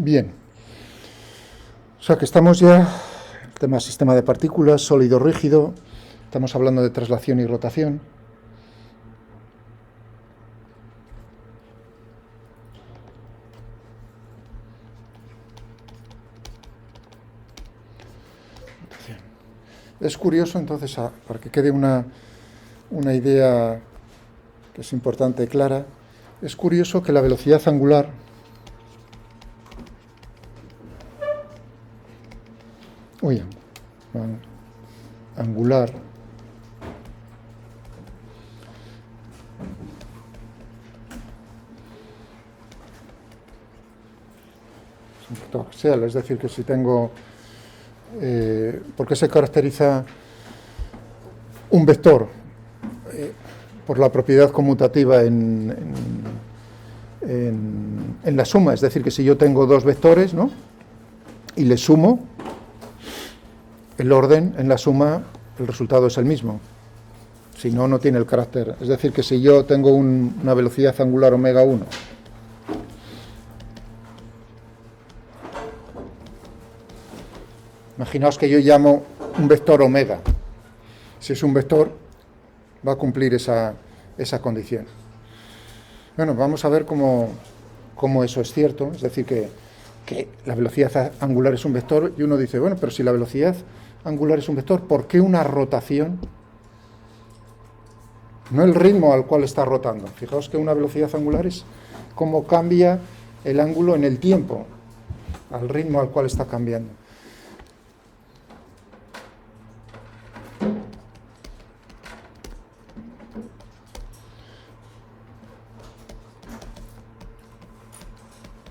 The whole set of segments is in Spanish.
Bien. O sea que estamos ya, el tema sistema de partículas, sólido, rígido, estamos hablando de traslación y rotación. Es curioso, entonces, para que quede una idea que es importante y clara, es curioso que la velocidad angular angular es un vector axial, es decir, que si tengo ¿por qué se caracteriza un vector? Por la propiedad conmutativa en la suma, es decir, que si yo tengo dos vectores, ¿no?, y les sumo, el orden en la suma, el resultado es el mismo. Si no, no tiene el carácter. Es decir, que si yo tengo una velocidad angular omega 1, imaginaos que yo llamo un vector omega. Si es un vector, va a cumplir esa condición. Bueno, vamos a ver cómo eso es cierto. Es decir, que la velocidad angular es un vector, y uno dice, bueno, pero si la velocidad angular es un vector, ¿por qué una rotación? No el ritmo al cual está rotando. Fijaos que una velocidad angular es cómo cambia el ángulo en el tiempo, al ritmo al cual está cambiando.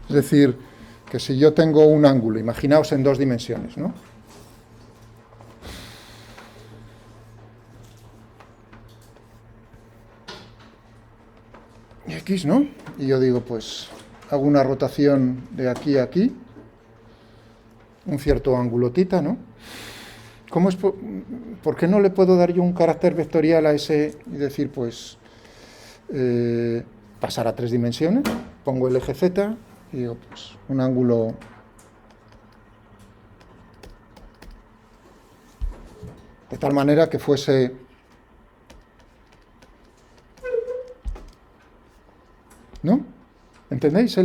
Es decir, que si yo tengo un ángulo, imaginaos en dos dimensiones, ¿no? Y X, ¿no? Y yo digo, pues, hago una rotación de aquí a aquí, un cierto ángulo θ, ¿no? ¿Por qué no le puedo dar yo un carácter vectorial a ese y decir, pues, pasar a tres dimensiones? Pongo el eje Z y digo, pues, un ángulo de tal manera que fuese ¿no? ¿Entendéis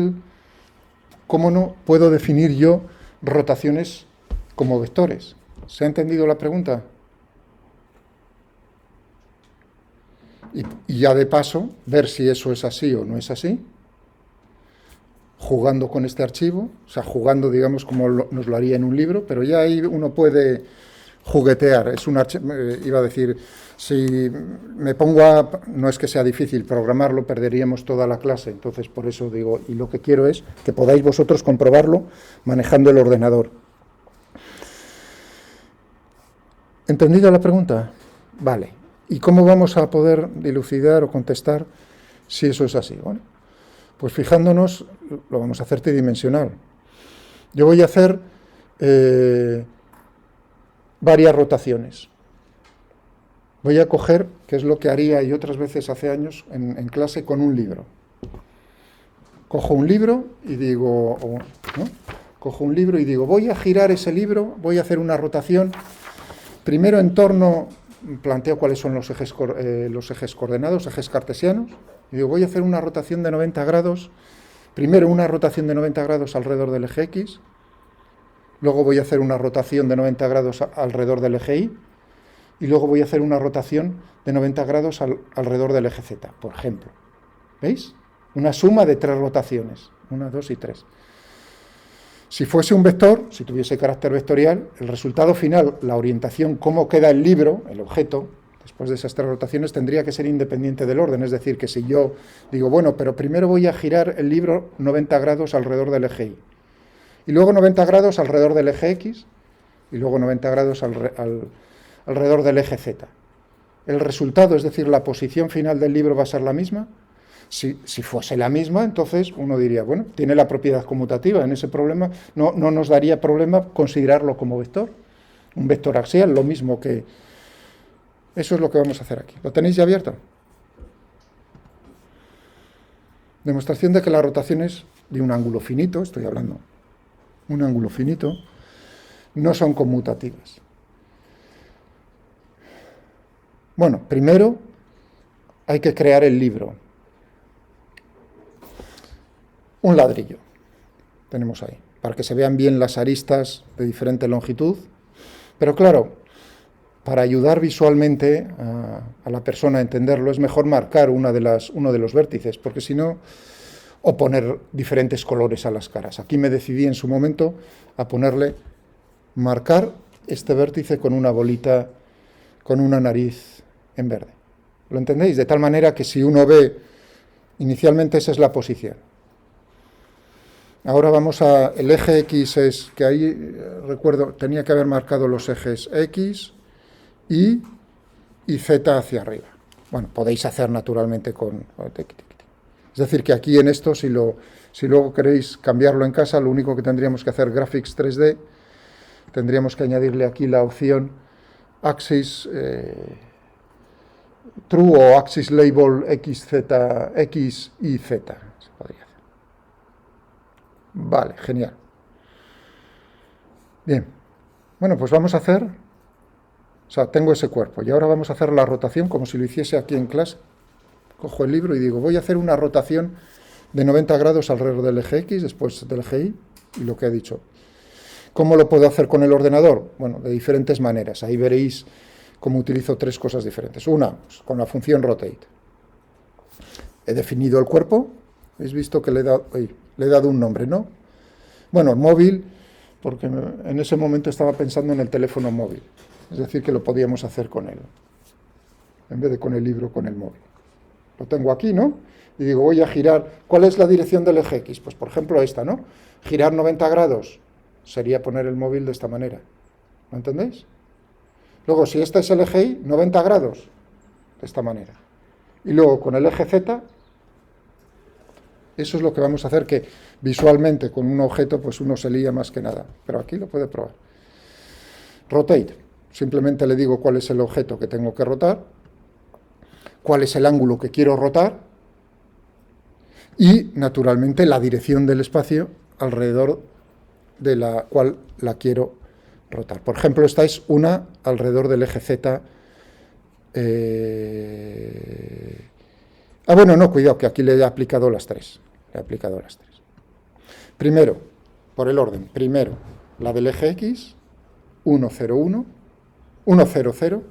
cómo no puedo definir yo rotaciones como vectores? ¿Se ha entendido la pregunta? Y ya de paso, ver si eso es así o no es así, jugando con este archivo, o sea, jugando, digamos, como nos lo haría en un libro, pero ya ahí uno puede juguetear. Es un archivo, iba a decir, si me pongo no es que sea difícil programarlo, perderíamos toda la clase, entonces por eso digo, y lo que quiero es que podáis vosotros comprobarlo manejando el ordenador. ¿Entendida la pregunta? Vale. ¿Y cómo vamos a poder dilucidar o contestar si eso es así? Bueno, pues fijándonos, lo vamos a hacer tridimensional. Yo voy a hacer varias rotaciones. Voy a coger, que es lo que haría y otras veces hace años en clase, con un libro. Cojo un libro y digo, ¿no? Cojo un libro y digo, voy a girar ese libro, voy a hacer una rotación, primero en torno, planteo cuáles son los ejes coordenados, ejes cartesianos, y digo, voy a hacer una rotación de 90 grados, primero una rotación de 90 grados alrededor del eje X, luego voy a hacer una rotación de 90 grados alrededor del eje Y, y luego voy a hacer una rotación de 90 grados alrededor del eje Z, por ejemplo. ¿Veis? Una suma de tres rotaciones, 1, 2 y 3. Si fuese un vector, si tuviese carácter vectorial, el resultado final, la orientación, cómo queda el libro, el objeto, después de esas tres rotaciones, tendría que ser independiente del orden. Es decir, que si yo digo, bueno, pero primero voy a girar el libro 90 grados alrededor del eje Y, y luego 90 grados alrededor del eje X, y luego 90 grados alrededor del eje Z. El resultado, es decir, la posición final del libro va a ser la misma. Si fuese la misma, entonces uno diría, bueno, tiene la propiedad conmutativa. En ese problema no nos daría problema considerarlo como vector. Un vector axial, lo mismo que... Eso es lo que vamos a hacer aquí. ¿Lo tenéis ya abierto? Demostración de que la rotación es de un ángulo finito, estoy hablando un ángulo finito, no son conmutativas. Bueno, primero hay que crear el libro. Un ladrillo tenemos ahí, para que se vean bien las aristas de diferente longitud. Pero claro, para ayudar visualmente a la persona a entenderlo, es mejor marcar uno de los vértices, porque si no, o poner diferentes colores a las caras. Aquí me decidí en su momento a marcar este vértice con una bolita, con una nariz en verde. ¿Lo entendéis? De tal manera que si uno ve, inicialmente esa es la posición. Ahora vamos el eje X es, que ahí, recuerdo, tenía que haber marcado los ejes X, Y y Z hacia arriba. Bueno, podéis hacer naturalmente con... Es decir, que aquí en esto, si luego queréis cambiarlo en casa, lo único que tendríamos que hacer Graphics 3D, tendríamos que añadirle aquí la opción Axis True o Axis Label X, Y, Z. Se podría hacer. Vale, genial. Bien. Bueno, pues vamos a hacer... O sea, tengo ese cuerpo y ahora vamos a hacer la rotación como si lo hiciese aquí en clase. Cojo el libro y digo, voy a hacer una rotación de 90 grados alrededor del eje X, después del eje Y, y lo que he dicho. ¿Cómo lo puedo hacer con el ordenador? Bueno, de diferentes maneras. Ahí veréis cómo utilizo tres cosas diferentes. Una, pues, con la función rotate. He definido el cuerpo. ¿Habéis visto que le he dado un nombre, no? Bueno, móvil, porque en ese momento estaba pensando en el teléfono móvil. Es decir, que lo podíamos hacer con él. En vez de con el libro, con el móvil. Lo tengo aquí, ¿no? Y digo, voy a girar. ¿Cuál es la dirección del eje X? Pues, por ejemplo, esta, ¿no? Girar 90 grados sería poner el móvil de esta manera. ¿Lo entendéis? Luego, si este es el eje Y, 90 grados, de esta manera. Y luego, con el eje Z, eso es lo que vamos a hacer, que visualmente, con un objeto, pues uno se lía más que nada. Pero aquí lo puede probar. Rotate. Simplemente le digo cuál es el objeto que tengo que rotar, cuál es el ángulo que quiero rotar y, naturalmente, la dirección del espacio alrededor de la cual la quiero rotar. Por ejemplo, esta es una alrededor del eje Z. Bueno, no, cuidado, que aquí le he aplicado las tres. Primero, por el orden, primero la del eje X, 1, 0, 1, 1, 0, 0,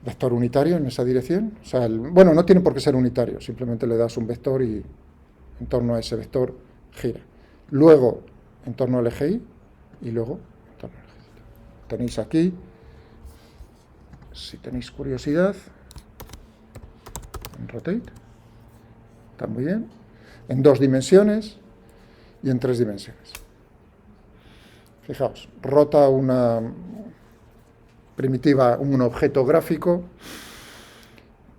vector unitario en esa dirección. O sea, bueno, no tiene por qué ser unitario, simplemente le das un vector y en torno a ese vector gira. Luego, en torno al eje Y, y luego en torno al eje Z. Tenéis aquí, si tenéis curiosidad, en rotate, está muy bien, en 2 dimensiones y en 3 dimensiones. Fijaos, rota una primitiva, un objeto gráfico,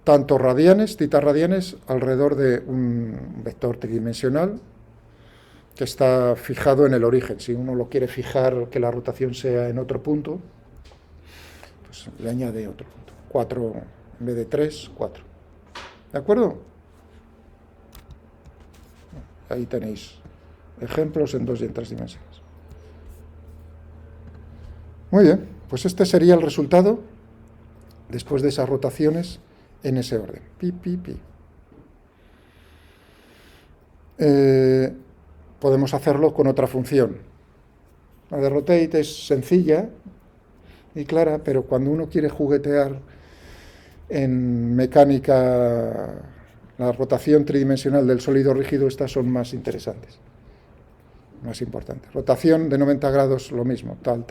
tanto radianes, θ radianes, alrededor de un vector tridimensional que está fijado en el origen. Si uno lo quiere fijar, que la rotación sea en otro punto, pues le añade otro punto. 4 en vez de 3, 4. ¿De acuerdo? Ahí tenéis ejemplos en 2 y en 3 dimensiones. Muy bien, pues este sería el resultado después de esas rotaciones en ese orden. Pi, pi, pi. Podemos hacerlo con otra función. La de rotate es sencilla y clara, pero cuando uno quiere juguetear en mecánica, la rotación tridimensional del sólido rígido, estas son más interesantes, más importante. Rotación de 90 grados, lo mismo, tal,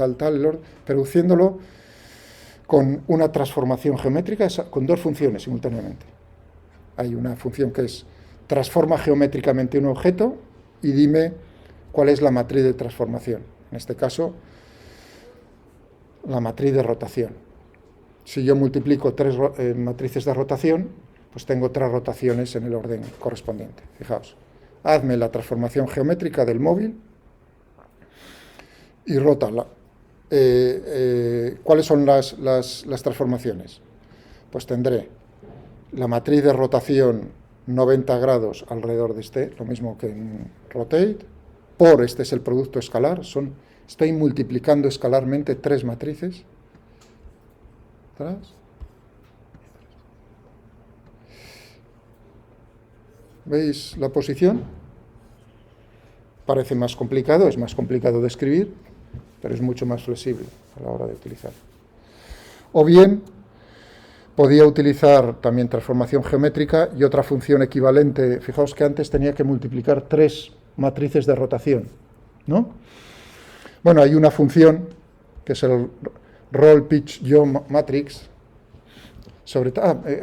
pero haciéndolo con una transformación geométrica, con 2 funciones simultáneamente. Hay una función que es transforma geométricamente un objeto y dime cuál es la matriz de transformación. En este caso, la matriz de rotación. Si yo multiplico 3 matrices de rotación, pues tengo 3 rotaciones en el orden correspondiente. Fijaos. Hazme la transformación geométrica del móvil y rótala. ¿Cuáles son las transformaciones? Pues tendré la matriz de rotación 90 grados alrededor de este, lo mismo que en rotate, por, este es el producto escalar, estoy multiplicando escalarmente 3 matrices. ¿Atrás? ¿Veis la posición? Parece más complicado, es más complicado de escribir, pero es mucho más flexible a la hora de utilizar. O bien, podía utilizar también transformación geométrica y otra función equivalente. Fijaos que antes tenía que multiplicar 3 matrices de rotación, ¿no? Bueno, hay una función que es el roll pitch yaw matrix.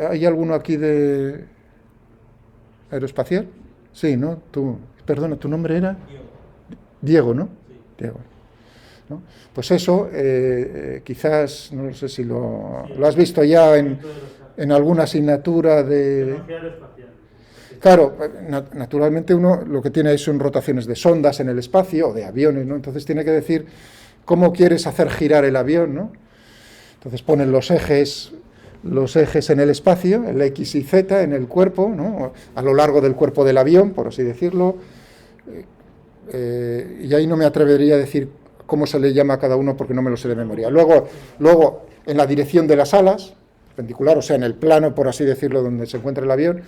¿Hay alguno aquí de aeroespacial? Sí, ¿no? Perdona, ¿tu nombre era? Diego, ¿no? Sí. Diego. ¿No? Pues eso, quizás, no sé si lo has visto ya en alguna asignatura de... Claro, naturalmente uno lo que tiene ahí son rotaciones de sondas en el espacio o de aviones, ¿no? Entonces tiene que decir cómo quieres hacer girar el avión, ¿no? Entonces ponen los ejes en el espacio, el X y Z en el cuerpo, ¿no? A lo largo del cuerpo del avión, por así decirlo, y ahí no me atrevería a decir cómo se le llama a cada uno porque no me lo sé de memoria. Luego en la dirección de las alas, perpendicular, o sea, en el plano, por así decirlo, donde se encuentra el avión,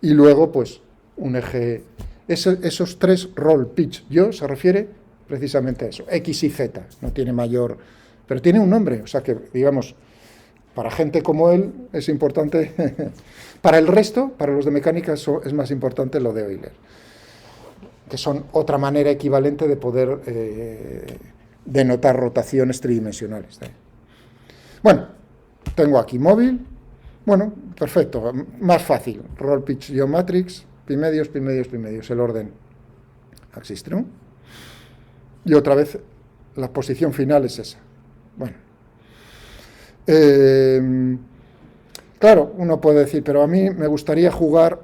y luego, pues, un eje. Esos 3 roll, pitch, yaw se refiere precisamente a eso, X y Z, no tiene mayor, pero tiene un nombre, o sea que, digamos, para gente como él es importante, para el resto, para los de mecánica, es más importante lo de Euler, que son otra manera equivalente de poder denotar rotaciones tridimensionales. Bueno, tengo aquí móvil. Bueno, perfecto, más fácil. Roll pitch yaw matrix, pi medios, el orden axis true. Y otra vez la posición final es esa. Bueno. Claro, uno puede decir, pero a mí me gustaría jugar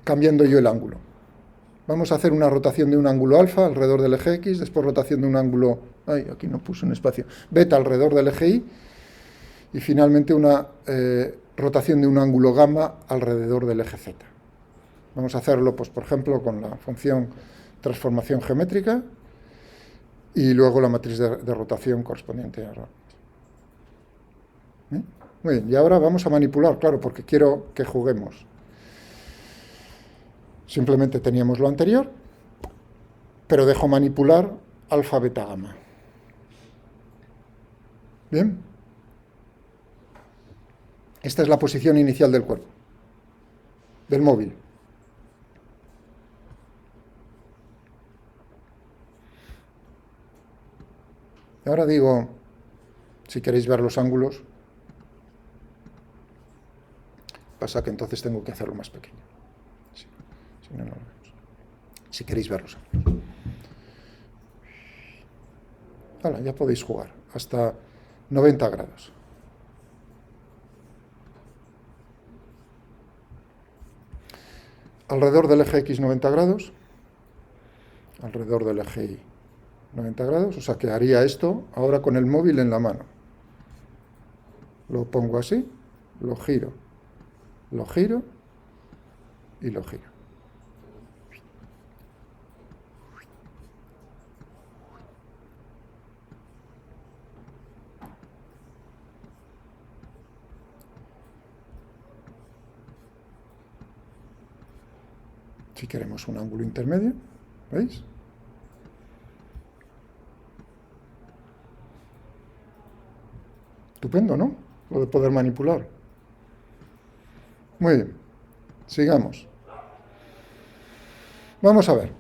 cambiando yo el ángulo. Vamos a hacer una rotación de un ángulo alfa alrededor del eje X, después rotación de un ángulo, aquí no puse un espacio, beta alrededor del eje Y, y finalmente una rotación de un ángulo gamma alrededor del eje Z. Vamos a hacerlo, pues, por ejemplo, con la función transformación geométrica y luego la matriz de rotación correspondiente a... Muy bien, y ahora vamos a manipular, claro, porque quiero que juguemos. Simplemente teníamos lo anterior, pero dejo manipular alfa, beta, gamma. Bien. Esta es la posición inicial del cuerpo, del móvil. Y ahora digo, si queréis ver los ángulos, pasa que entonces tengo que hacerlo más pequeño. Si no, no lo vemos. Si queréis ver los ángulos. Ahora, ya podéis jugar hasta 90 grados. Alrededor del eje X 90 grados, alrededor del eje Y 90 grados, o sea que haría esto ahora con el móvil en la mano. Lo pongo así, lo giro y lo giro. Si queremos un ángulo intermedio, ¿veis? Estupendo, ¿no? Lo de poder manipular. Muy bien, sigamos. Vamos a ver.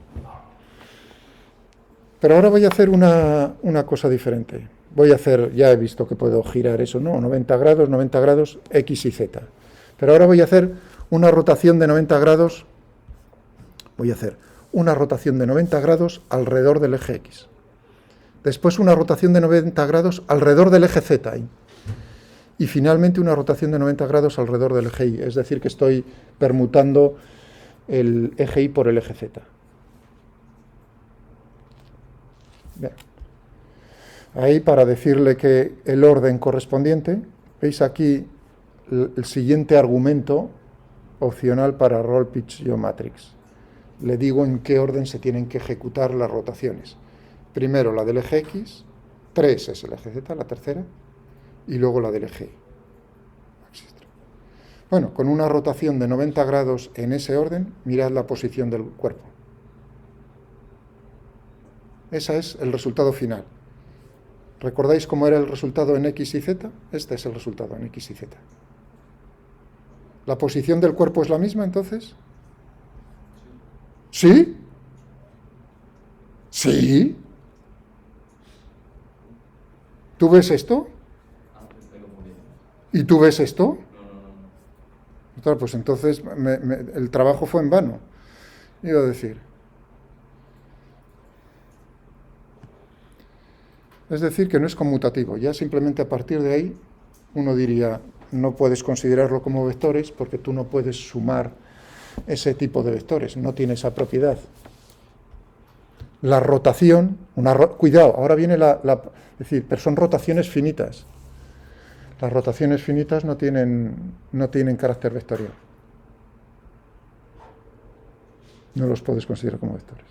Pero ahora voy a hacer una cosa diferente. Voy a hacer, ya he visto que puedo girar eso, ¿no? 90 grados, X y Z. Pero ahora voy a hacer una rotación de 90 grados. Voy a hacer una rotación de 90 grados alrededor del eje X. Después una rotación de 90 grados alrededor del eje Z. Y finalmente una rotación de 90 grados alrededor del eje Y. Es decir, que estoy permutando el eje Y por el eje Z. Bien. Ahí, para decirle que el orden correspondiente, veis aquí el siguiente argumento opcional para roll pitch yaw matrix. le digo en qué orden se tienen que ejecutar las rotaciones. Primero la del eje X, 3 es el eje Z, la tercera, y luego la del eje Y. Bueno, con una rotación de 90 grados en ese orden, mirad la posición del cuerpo. Ese es el resultado final. ¿Recordáis cómo era el resultado en X y Z? Este es el resultado en X y Z. ¿La posición del cuerpo es la misma, entonces? ¿Sí? ¿Sí? ¿Tú ves esto? ¿Y tú ves esto? Claro, pues entonces el trabajo fue en vano, iba a decir. Es decir, que no es conmutativo. Ya simplemente a partir de ahí uno diría, no puedes considerarlo como vectores porque tú no puedes sumar ese tipo de vectores, no tiene esa propiedad. La rotación, cuidado, ahora viene es decir, pero son rotaciones finitas. Las rotaciones finitas no tienen carácter vectorial. No los puedes considerar como vectores.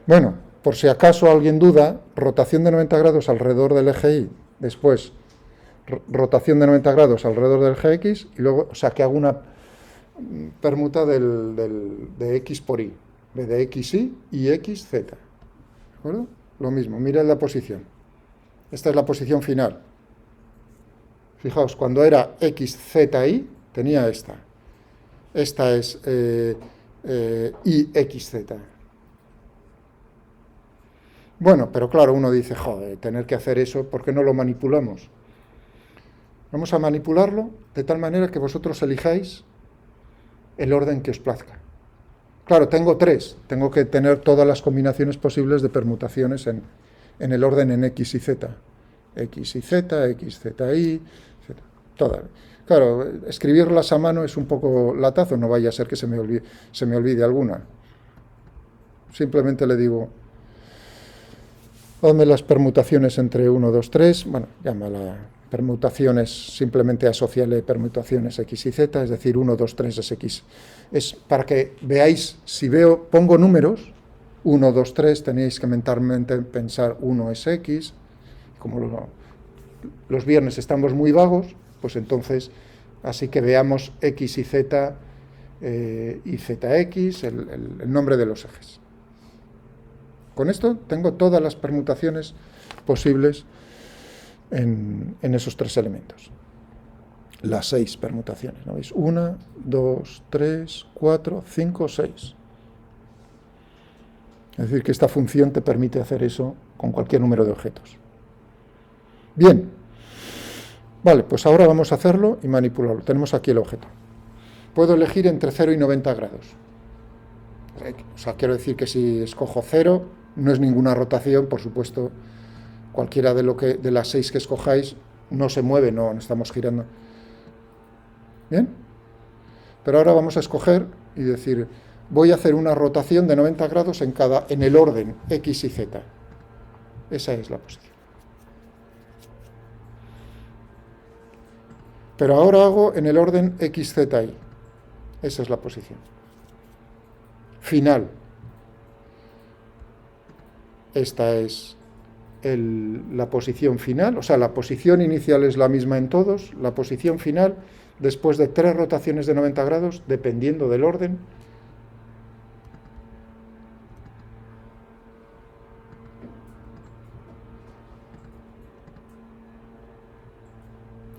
Bueno, por si acaso alguien duda, rotación de 90 grados alrededor del eje Y, después rotación de 90 grados alrededor del eje X, y luego, o sea, que hago una permuta de X por Y, de XY y XZ. ¿De acuerdo? Lo mismo, mirad la posición. Esta es la posición final. Fijaos, cuando era XZY, tenía esta. Esta es IXZ. Bueno, pero claro, uno dice, joder, tener que hacer eso, ¿por qué no lo manipulamos? Vamos a manipularlo de tal manera que vosotros elijáis el orden que os plazca. Claro, tengo 3, tengo que tener todas las combinaciones posibles de permutaciones en el orden en X y Z. X y Z, XZY, Z, todas. Claro, escribirlas a mano es un poco latazo, no vaya a ser que se me olvide alguna. Simplemente le digo, hazme las permutaciones entre 1, 2, 3, bueno, llámala permutaciones, simplemente asociarle permutaciones X y Z, es decir, 1, 2, 3 es X. Es para que veáis, si pongo números, 1, 2, 3, tenéis que mentalmente pensar 1 es X, como los viernes estamos muy vagos, pues entonces, así que veamos X y Z y ZX, el nombre de los ejes. Con esto tengo todas las permutaciones posibles en esos 3 elementos. Las 6 permutaciones, ¿no veis? 1, 2, 3, 4, 5, 6. Es decir, que esta función te permite hacer eso con cualquier número de objetos. Bien. Vale, pues ahora vamos a hacerlo y manipularlo. Tenemos aquí el objeto. Puedo elegir entre 0 y 90 grados. O sea, quiero decir que si escojo 0, no es ninguna rotación, por supuesto, cualquiera de las 6 que escojáis no se mueve, no estamos girando. ¿Bien? Pero ahora vamos a escoger y decir, voy a hacer una rotación de 90 grados en el orden X y Z. Esa es la posición. Pero ahora hago en el orden XZY. Esa es la posición final. Esta es la posición final, o sea, la posición inicial es la misma en todos, la posición final, después de 3 rotaciones de 90 grados, dependiendo del orden.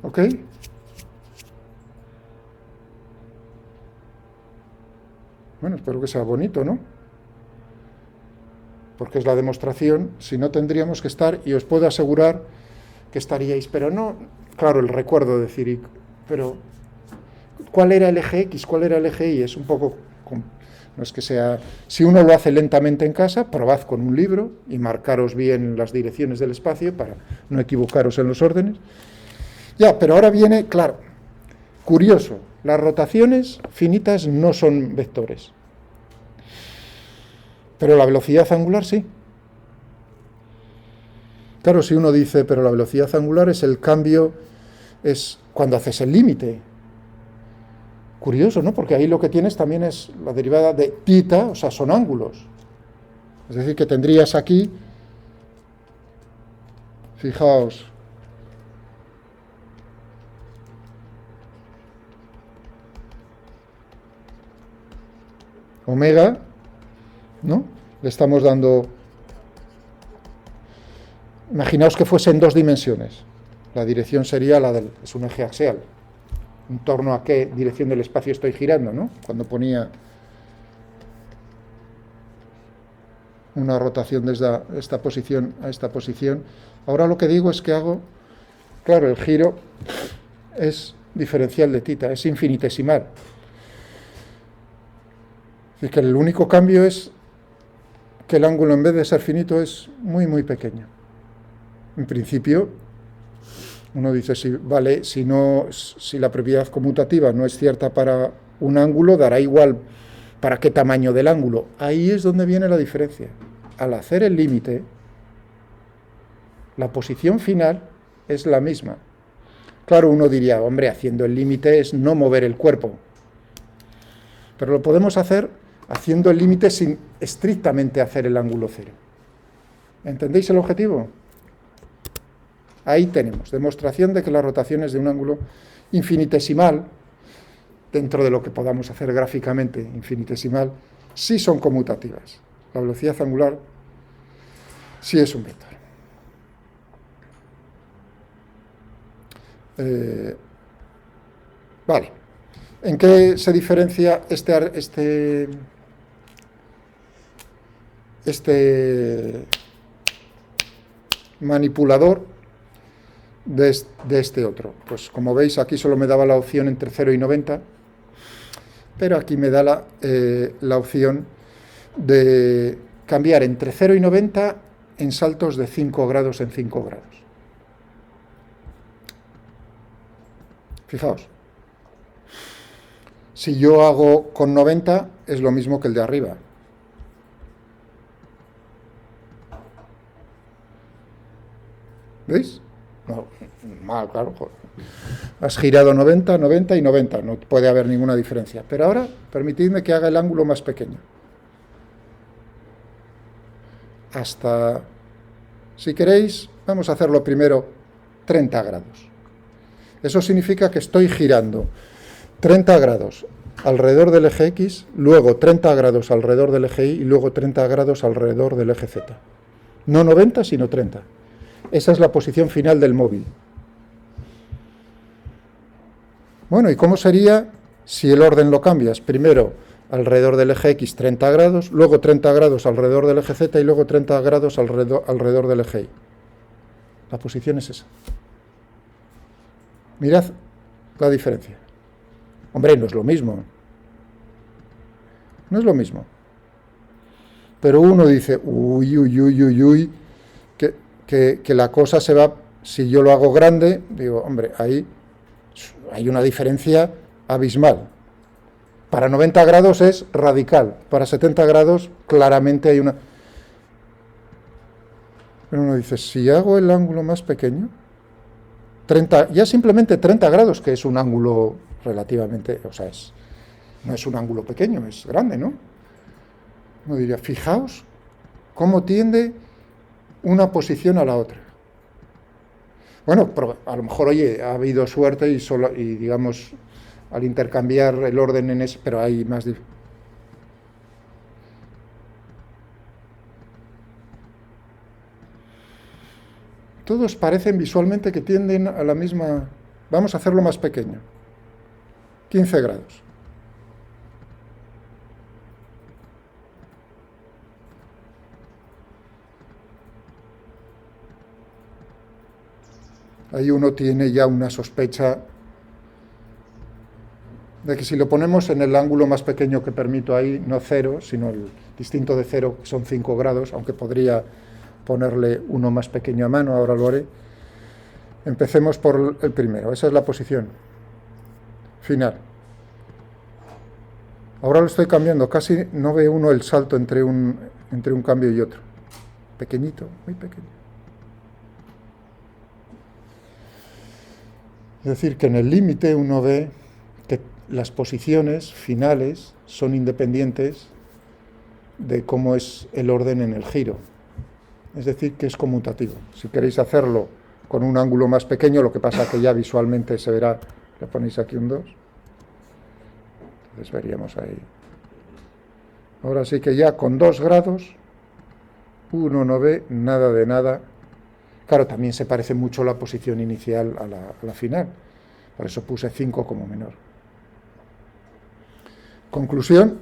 ¿Ok? Bueno, espero que sea bonito, ¿no? Porque es la demostración, si no tendríamos que estar, y os puedo asegurar que estaríais, pero no, claro, el recuerdo de decir, pero ¿cuál era el eje X? ¿Cuál era el eje Y? Es un poco, no es que sea, si uno lo hace lentamente en casa, probad con un libro y marcaros bien las direcciones del espacio para no equivocaros en los órdenes. Ya, pero ahora viene, claro, curioso, las rotaciones finitas no son vectores. Pero la velocidad angular sí. Claro, si uno dice, pero la velocidad angular es el cambio, es cuando haces el límite. Curioso, ¿no? Porque ahí lo que tienes también es la derivada de tita, o sea, son ángulos. Es decir, que tendrías aquí, fijaos, omega, ¿no? Le estamos dando, imaginaos que fuese en 2 dimensiones. La dirección sería la del, es un eje axial. ¿En torno a qué dirección del espacio estoy girando, no? Cuando ponía una rotación desde esta posición a esta posición. Ahora lo que digo es que hago, claro, el giro es diferencial de tita, es infinitesimal. Es decir, que el único cambio es que el ángulo, en vez de ser finito, es muy, muy pequeño. En principio, uno dice, si, vale, si la propiedad conmutativa no es cierta para un ángulo, dará igual para qué tamaño del ángulo. Ahí es donde viene la diferencia. Al hacer el límite, la posición final es la misma. Claro, uno diría, hombre, haciendo el límite es no mover el cuerpo. Pero lo podemos hacer haciendo el límite sin estrictamente hacer el ángulo cero. ¿Entendéis el objetivo? Ahí tenemos, demostración de que las rotaciones de un ángulo infinitesimal, dentro de lo que podamos hacer gráficamente infinitesimal, sí son conmutativas. La velocidad angular sí es un vector. Vale. ¿En qué se diferencia este manipulador de este otro? Pues como veis, aquí solo me daba la opción entre 0 y 90, pero aquí me da la opción de cambiar entre 0 y 90 en saltos de 5 grados en 5 grados. Fijaos, si yo hago con 90 es lo mismo que el de arriba. ¿Veis? No, mal, claro. Joder. Has girado 90, 90 y 90. No puede haber ninguna diferencia. Pero ahora, permitidme que haga el ángulo más pequeño. Hasta, si queréis, vamos a hacerlo primero 30 grados. Eso significa que estoy girando 30 grados alrededor del eje X, luego 30 grados alrededor del eje Y y luego 30 grados alrededor del eje Z. No 90, sino 30. Esa es la posición final del móvil. Bueno, ¿y cómo sería si el orden lo cambias? Primero alrededor del eje X 30 grados, luego 30 grados alrededor del eje Z y luego 30 grados alrededor del eje Y. La posición es esa. Mirad la diferencia. Hombre, no es lo mismo. No es lo mismo. Pero uno dice, uy, que la cosa se va, si yo lo hago grande, digo, hombre, ahí hay una diferencia abismal. Para 90 grados es radical, para 70 grados claramente hay una... Pero uno dice, si hago el ángulo más pequeño, 30, ya simplemente 30 grados, que es un ángulo relativamente, o sea, no es un ángulo pequeño, es grande, ¿no? Uno diría, fijaos cómo tiende una posición a la otra. Bueno, a lo mejor, oye, ha habido suerte y digamos, al intercambiar el orden en ese, pero hay más... Todos parecen visualmente que tienden a la misma... Vamos a hacerlo más pequeño. 15 grados. Ahí uno tiene ya una sospecha de que si lo ponemos en el ángulo más pequeño que permito ahí, no 0, sino el distinto de 0, que son 5 grados, aunque podría ponerle uno más pequeño a mano, ahora lo haré. Empecemos por el primero, esa es la posición final. Ahora lo estoy cambiando, casi no ve uno el salto entre un cambio y otro. Pequeñito, muy pequeño. Es decir, que en el límite uno ve que las posiciones finales son independientes de cómo es el orden en el giro. Es decir, que es conmutativo. Si queréis hacerlo con un ángulo más pequeño, lo que pasa que ya visualmente se verá, le ponéis aquí un 2, entonces veríamos ahí. Ahora sí que ya con 2 grados, uno no ve nada de nada. Claro, también se parece mucho la posición inicial a la final, por eso puse 5 como menor. Conclusión: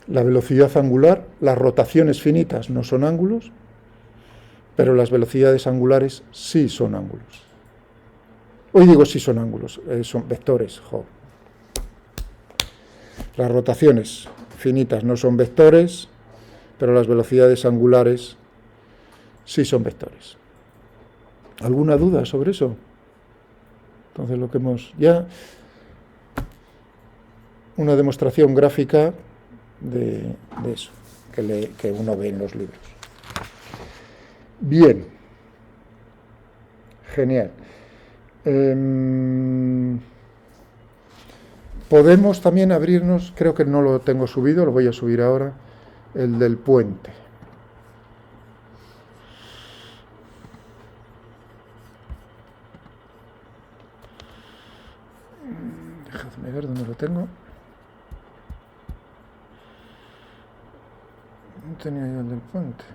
la velocidad angular, las rotaciones finitas no son ángulos, pero las velocidades angulares sí son ángulos. Hoy digo sí son ángulos, son vectores. Jo. Las rotaciones finitas no son vectores, pero las velocidades angulares sí son vectores. ¿Alguna duda sobre eso? Entonces lo que hemos ya... una demostración gráfica de eso, que uno ve en los libros. Bien. Genial. Podemos también abrirnos, creo que no lo tengo subido, lo voy a subir ahora, el del puente. Dejadme ver dónde lo tengo. No tenía yo el del puente.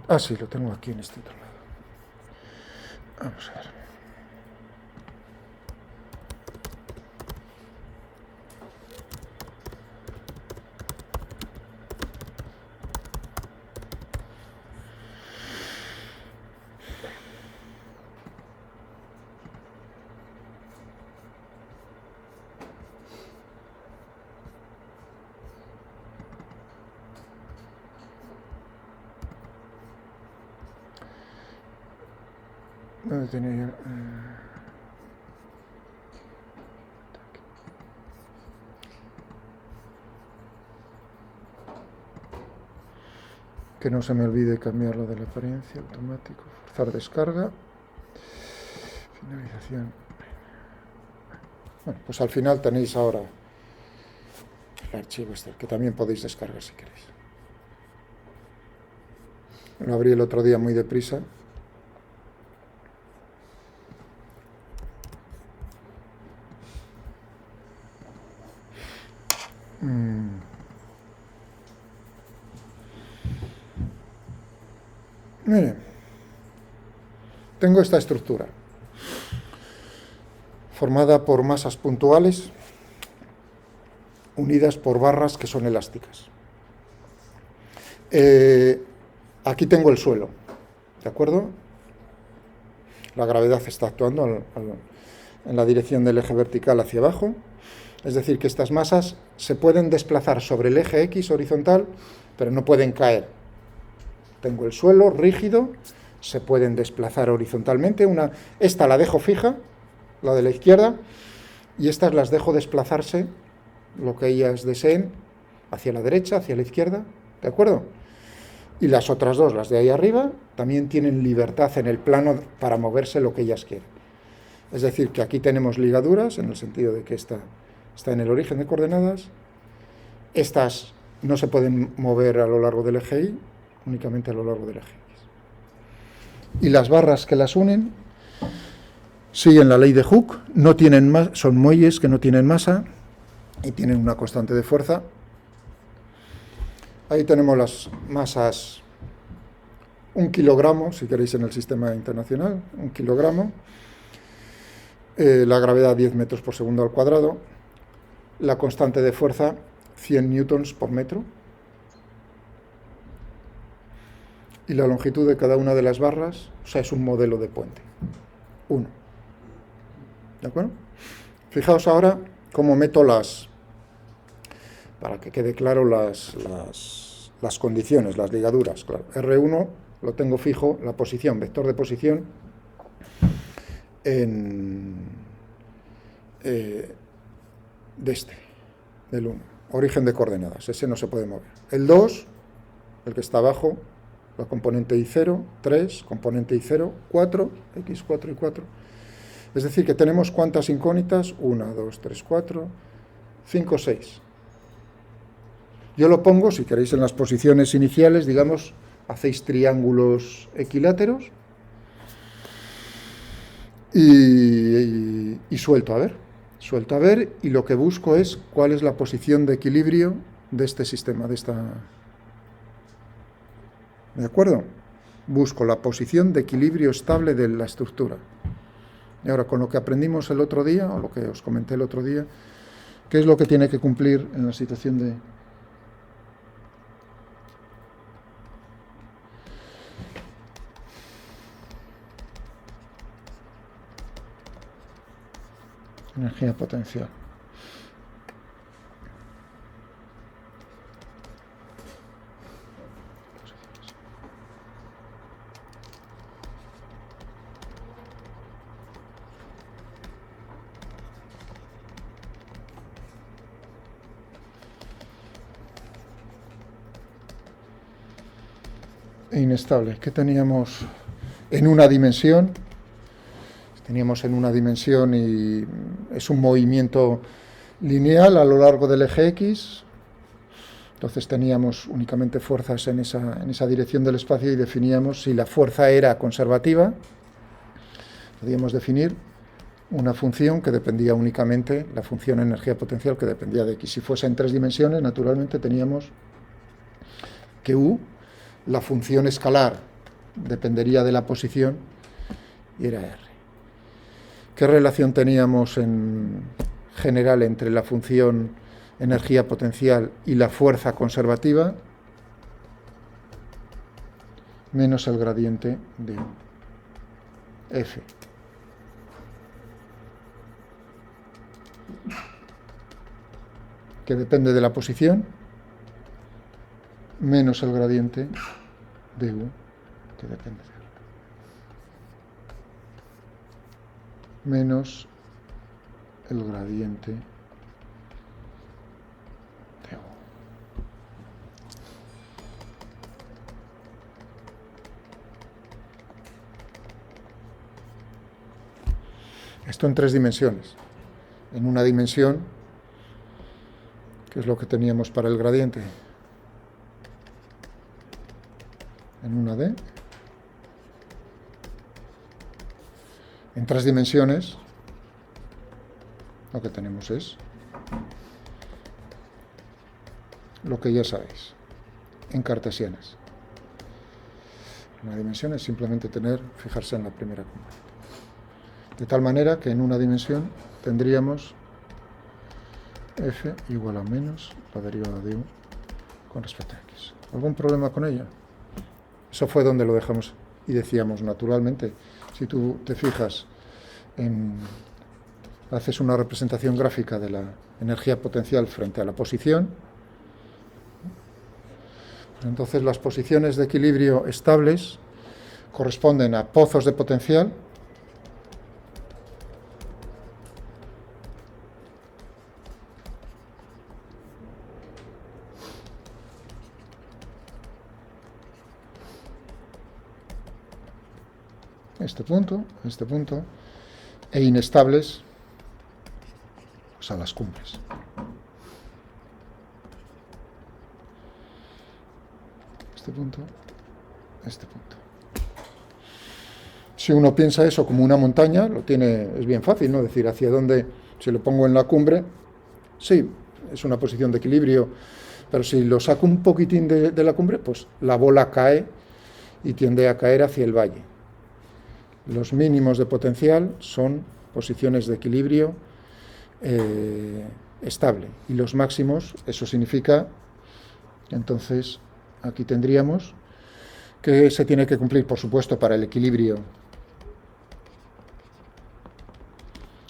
Ah, sí, lo tengo aquí en este otro lado. Vamos a ver. ¿Dónde tenía yo? Que no se me olvide cambiarlo de la apariencia, automático, forzar descarga, finalización. Bueno, pues al final tenéis ahora el archivo este, que también podéis descargar si queréis. Lo abrí el otro día muy deprisa. Miren, tengo esta estructura formada por masas puntuales unidas por barras que son elásticas. Aquí tengo el suelo, ¿de acuerdo? La gravedad está actuando en la dirección del eje vertical hacia abajo, es decir, que estas masas se pueden desplazar sobre el eje X horizontal, pero no pueden caer. Tengo el suelo rígido, se pueden desplazar horizontalmente. Esta la dejo fija, la de la izquierda, y estas las dejo desplazarse, lo que ellas deseen, hacia la derecha, hacia la izquierda, ¿de acuerdo? Y las otras dos, las de ahí arriba, también tienen libertad en el plano para moverse lo que ellas quieren. Es decir, que aquí tenemos ligaduras, en el sentido de que esta está en el origen de coordenadas. Estas no se pueden mover a lo largo del eje Y, únicamente a lo largo del eje X. Y las barras que las unen siguen la ley de Hooke, no tienen son muelles que no tienen masa y tienen una constante de fuerza. Ahí tenemos las masas, 1 kilogramo, si queréis en el sistema internacional, 1 kilogramo, la gravedad 10 metros por segundo al cuadrado, la constante de fuerza 100 newtons por metro, y la longitud de cada una de las barras, o sea, es un modelo de puente, 1. ¿De acuerdo? Fijaos ahora cómo meto para que quede claro las condiciones, las ligaduras. Claro, R1 lo tengo fijo, la posición, vector de posición, del 1, origen de coordenadas, ese no se puede mover. El 2, el que está abajo, la componente I0, 3, componente I0, 4, X4 y 4. Es decir, que tenemos ¿cuántas incógnitas? 1, 2, 3, 4, 5, 6. Yo lo pongo, si queréis, en las posiciones iniciales, digamos, hacéis triángulos equiláteros y suelto a ver. Suelto a ver y lo que busco es cuál es la posición de equilibrio de este sistema, de esta... ¿De acuerdo? Busco la posición de equilibrio estable de la estructura. Y ahora, con lo que aprendimos el otro día, o lo que os comenté el otro día, ¿qué es lo que tiene que cumplir en la situación de... energía potencial? Inestable. ¿Qué teníamos en una dimensión? Teníamos en una dimensión y es un movimiento lineal a lo largo del eje X. Entonces teníamos únicamente fuerzas en esa dirección del espacio y definíamos si la fuerza era conservativa. Podíamos definir una función que dependía únicamente, la función energía potencial que dependía de X. Si fuese en 3 dimensiones, naturalmente teníamos que U, la función escalar, dependería de la posición y era R. ¿Qué relación teníamos en general entre la función energía potencial y la fuerza conservativa? Menos el gradiente de F. Que depende de la posición, menos el gradiente de U, que depende de R. Menos el gradiente de U. Esto en 3 dimensiones. En una dimensión, ¿qué es lo que teníamos para el gradiente? En una D. En 3 dimensiones, lo que tenemos es lo que ya sabéis, en cartesianas. Una dimensión es simplemente fijarse en la primera componente. De tal manera que en una dimensión tendríamos F igual a menos la derivada de U con respecto a X. ¿Algún problema con ella? Eso fue donde lo dejamos y decíamos, naturalmente, si tú te fijas haces una representación gráfica de la energía potencial frente a la posición, pues entonces las posiciones de equilibrio estables corresponden a pozos de potencial este punto, e inestables pues a las cumbres. Este punto. Si uno piensa eso como una montaña, es bien fácil, ¿no? Decir, hacia dónde, si lo pongo en la cumbre, sí, es una posición de equilibrio, pero si lo saco un poquitín de la cumbre, pues la bola cae y tiende a caer hacia el valle. Los mínimos de potencial son posiciones de equilibrio estable y los máximos, eso significa, entonces aquí tendríamos que se tiene que cumplir, por supuesto, para el equilibrio,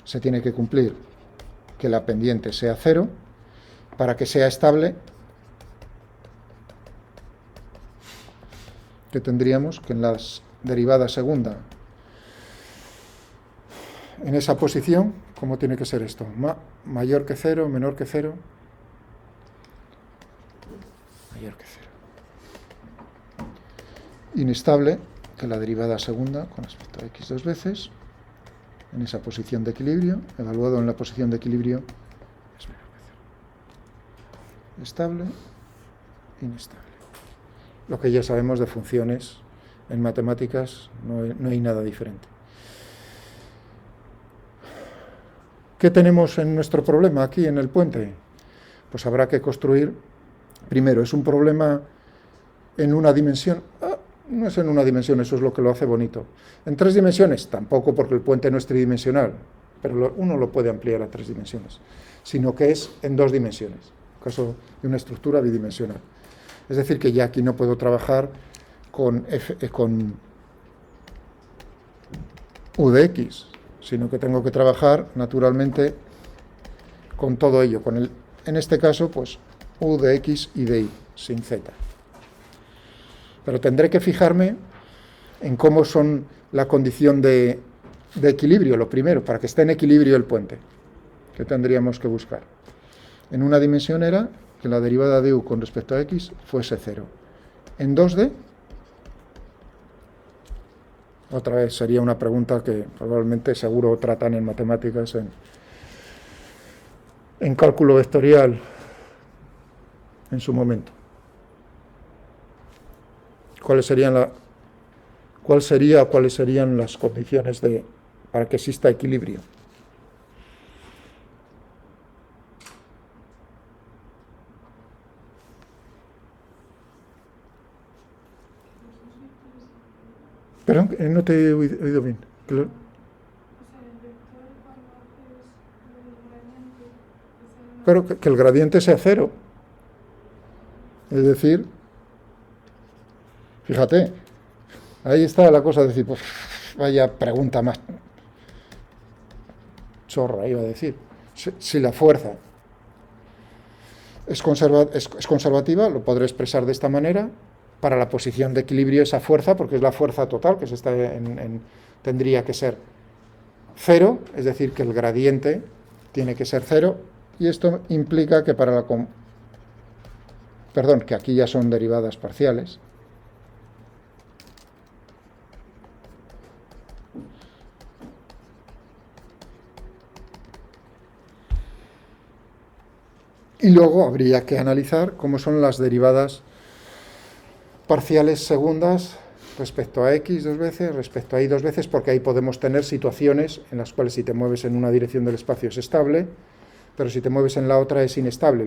se tiene que cumplir que la pendiente sea 0, para que sea estable, que tendríamos que en las derivadas segunda, en esa posición, ¿cómo tiene que ser esto? Mayor que 0, menor que 0, mayor que 0. inestable que la derivada segunda con respecto a x dos veces en esa posición de equilibrio, evaluado en la posición de equilibrio es menor que 0. Estable, inestable. Lo que ya sabemos de funciones en matemáticas, no hay nada diferente. ¿Qué tenemos en nuestro problema aquí en el puente? Pues habrá que construir, primero, es un problema en una dimensión. No es en una dimensión, eso es lo que lo hace bonito. En 3 dimensiones, tampoco, porque el puente no es tridimensional, pero uno lo puede ampliar a 3 dimensiones, sino que es en 2 dimensiones, en caso de una estructura bidimensional. Es decir, que ya aquí no puedo trabajar con u de x, sino que tengo que trabajar naturalmente con todo ello, en este caso, pues u de x y de y, sin z. Pero tendré que fijarme en cómo son la condición de equilibrio, lo primero, para que esté en equilibrio el puente, que tendríamos que buscar. En una dimensión era que la derivada de u con respecto a x fuese 0. En 2D, otra vez sería una pregunta que probablemente seguro tratan en matemáticas, en cálculo vectorial, en su momento. ¿Cuáles serían las condiciones para que exista equilibrio? Perdón, no te he oído bien. Pero que el gradiente sea 0. Es decir, fíjate, ahí está la cosa de decir, pues vaya pregunta más chorra, iba a decir. Si la fuerza es conservativa, lo podré expresar de esta manera. Para la posición de equilibrio esa fuerza, porque es la fuerza total, que tendría que ser 0, es decir, que el gradiente tiene que ser 0, y esto implica que que aquí ya son derivadas parciales. Y luego habría que analizar cómo son las derivadas parciales segundas respecto a x dos veces, respecto a y dos veces, porque ahí podemos tener situaciones en las cuales si te mueves en una dirección del espacio es estable, pero si te mueves en la otra es inestable,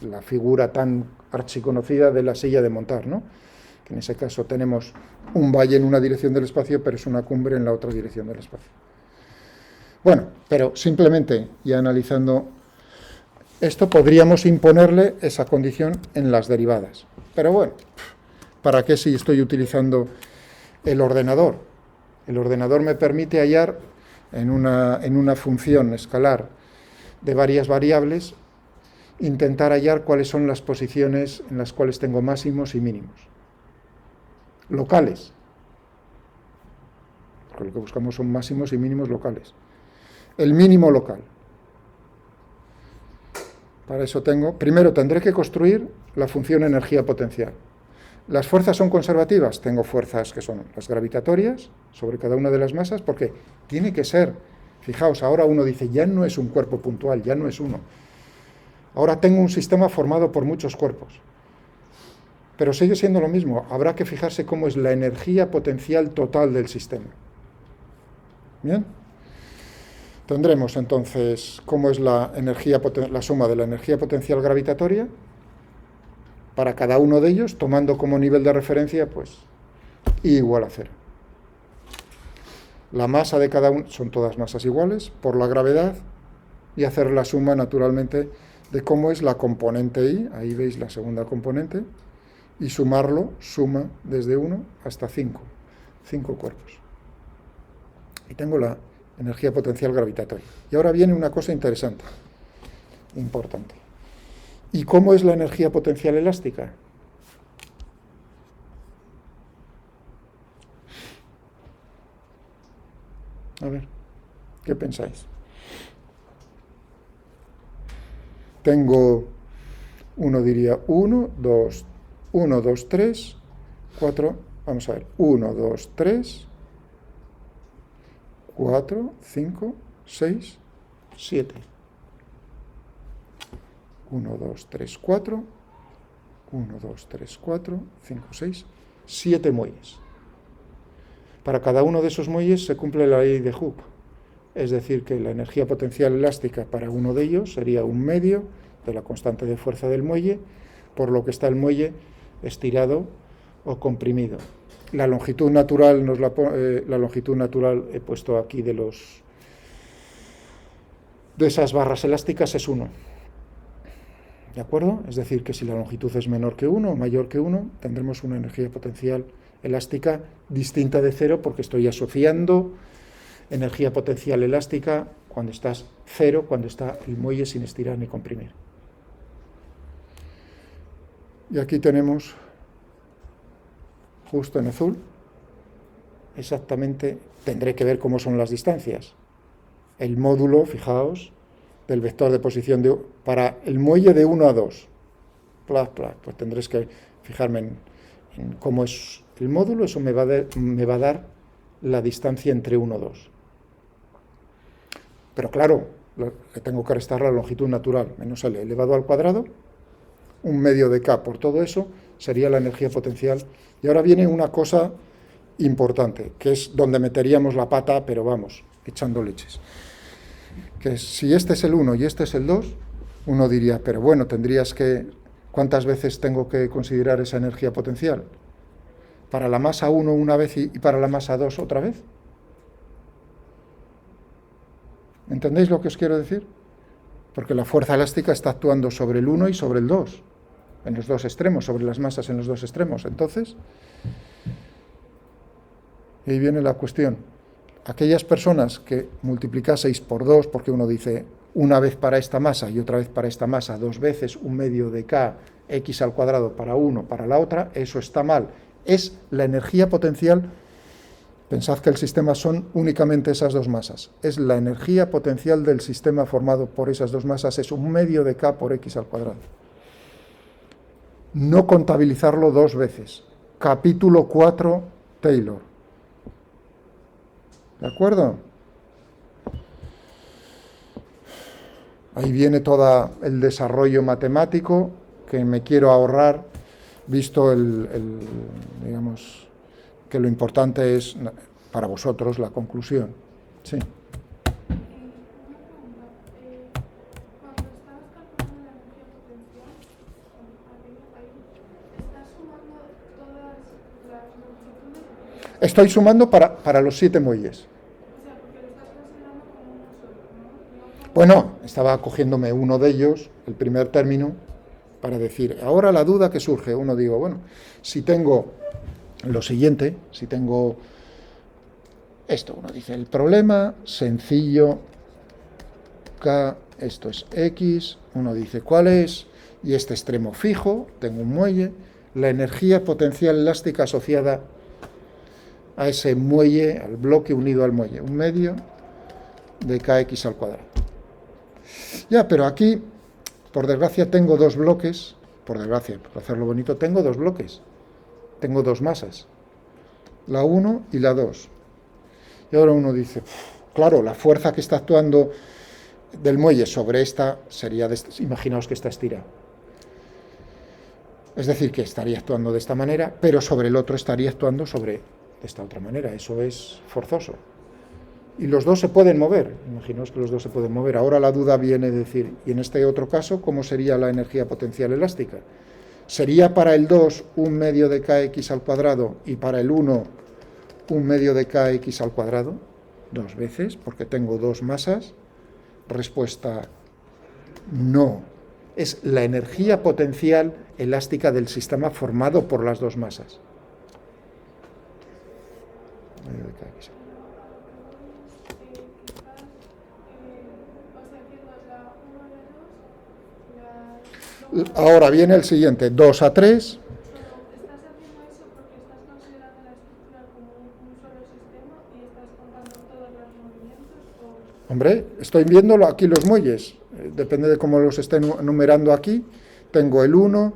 la figura tan archiconocida de la silla de montar, ¿no? Que en ese caso tenemos un valle en una dirección del espacio, pero es una cumbre en la otra dirección del espacio. Bueno, pero simplemente, ya analizando esto, podríamos imponerle esa condición en las derivadas. Pero bueno, ¿para qué si estoy utilizando el ordenador? El ordenador me permite hallar en una función escalar de varias variables, intentar hallar cuáles son las posiciones en las cuales tengo máximos y mínimos. Locales. Porque lo que buscamos son máximos y mínimos locales. El mínimo local. Para eso primero tendré que construir la función energía potencial. ¿Las fuerzas son conservativas? Tengo fuerzas que son las gravitatorias sobre cada una de las masas, porque tiene que ser, fijaos, ahora uno dice, ya no es un cuerpo puntual, ya no es uno. Ahora tengo un sistema formado por muchos cuerpos. Pero sigue siendo lo mismo, habrá que fijarse cómo es la energía potencial total del sistema. ¿Bien? Tendremos entonces cómo es la suma de la energía potencial gravitatoria para cada uno de ellos, tomando como nivel de referencia, pues, I igual a 0. La masa de cada uno, son todas masas iguales, por la gravedad, y hacer la suma, naturalmente, de cómo es la componente I, ahí veis la segunda componente, y sumarlo, suma desde 1 hasta 5 cuerpos. Y tengo la energía potencial gravitatoria. Y ahora viene una cosa interesante, importante. ¿Y cómo es la energía potencial elástica? A ver, ¿qué pensáis? Uno diría 1, 2, 3, 4, Vamos a ver, 1, 2, 3, 4, 5, 6, 7. 1, 2, 3, 4, 1, 2, 3, 4, 5, 6, 7 muelles. Para cada uno de esos muelles se cumple la ley de Hooke, es decir, que la energía potencial elástica para uno de ellos sería 1/2 de la constante de fuerza del muelle, por lo que está el muelle estirado o comprimido. La longitud natural, la longitud natural he puesto aquí de esas barras elásticas es 1. ¿De acuerdo? Es decir, que si la longitud es menor que 1 o mayor que 1, tendremos una energía potencial elástica distinta de 0, porque estoy asociando energía potencial elástica cuando estás 0, cuando está el muelle sin estirar ni comprimir. Y aquí tenemos, justo en azul, exactamente, tendré que ver cómo son las distancias. El módulo, fijaos, del vector de posición para el muelle de 1 a 2. Pues tendréis que fijarme en cómo es el módulo, eso me va a dar la distancia entre 1 y 2. Pero claro, le tengo que restar la longitud natural, menos L elevado al cuadrado, 1/2 de K por todo eso, sería la energía potencial. Y ahora viene una cosa importante, que es donde meteríamos la pata, pero vamos, echando leches. Que si este es el 1 y este es el 2, uno diría, pero bueno, ¿cuántas veces tengo que considerar esa energía potencial? ¿Para la masa 1 una vez y para la masa 2 otra vez? ¿Entendéis lo que os quiero decir? Porque la fuerza elástica está actuando sobre el 1 y sobre el 2, en los dos extremos, sobre las masas en los dos extremos. Entonces, ahí viene la cuestión. Aquellas personas que multiplicaseis por 2, porque uno dice una vez para esta masa y otra vez para esta masa, 2 veces 1/2 de K, X al cuadrado para uno, para la otra, eso está mal. Es la energía potencial. Pensad que el sistema son únicamente esas dos masas. Es la energía potencial del sistema formado por esas dos masas, es 1/2 de K por X al cuadrado. No contabilizarlo 2 veces. Capítulo 4, Taylor. ¿De acuerdo? Ahí viene todo el desarrollo matemático que me quiero ahorrar, visto digamos, que lo importante es para vosotros la conclusión. Sí. Estoy sumando para los 7 muelles. Bueno, estaba cogiéndome uno de ellos, el primer término, para decir, ahora la duda que surge, uno digo, bueno, si tengo lo siguiente, si tengo esto, uno dice, el problema sencillo, K, esto es X, uno dice, ¿cuál es? Y este extremo fijo, tengo un muelle, la energía potencial elástica asociada a ese muelle, al bloque unido al muelle, 1/2 de Kx al cuadrado. Ya, pero aquí, por desgracia, tengo dos bloques, por desgracia, por hacerlo bonito, tengo dos bloques, tengo dos masas, la 1 y la 2. Y ahora uno dice, claro, la fuerza que está actuando del muelle sobre esta sería, imaginaos que está estirada. Es decir, que estaría actuando de esta manera, pero sobre el otro estaría actuando de esta otra manera. Eso es forzoso. Y los dos se pueden mover. Imaginaos que los dos se pueden mover. Ahora la duda viene de decir, y en este otro caso, ¿cómo sería la energía potencial elástica? ¿Sería para el 2 1/2 de Kx al cuadrado y para el 1 1/2 de Kx al cuadrado? 2 veces, porque tengo dos masas. Respuesta, no. Es la energía potencial elástica del sistema formado por las dos masas. Ahora viene el siguiente, 2 a 3. ¿Estás haciendo eso porque estás considerando la estructura como un solo sistema y estás contando todos los movimientos? Hombre, estoy viendo aquí los muelles, depende de cómo los esté numerando aquí. Tengo el 1,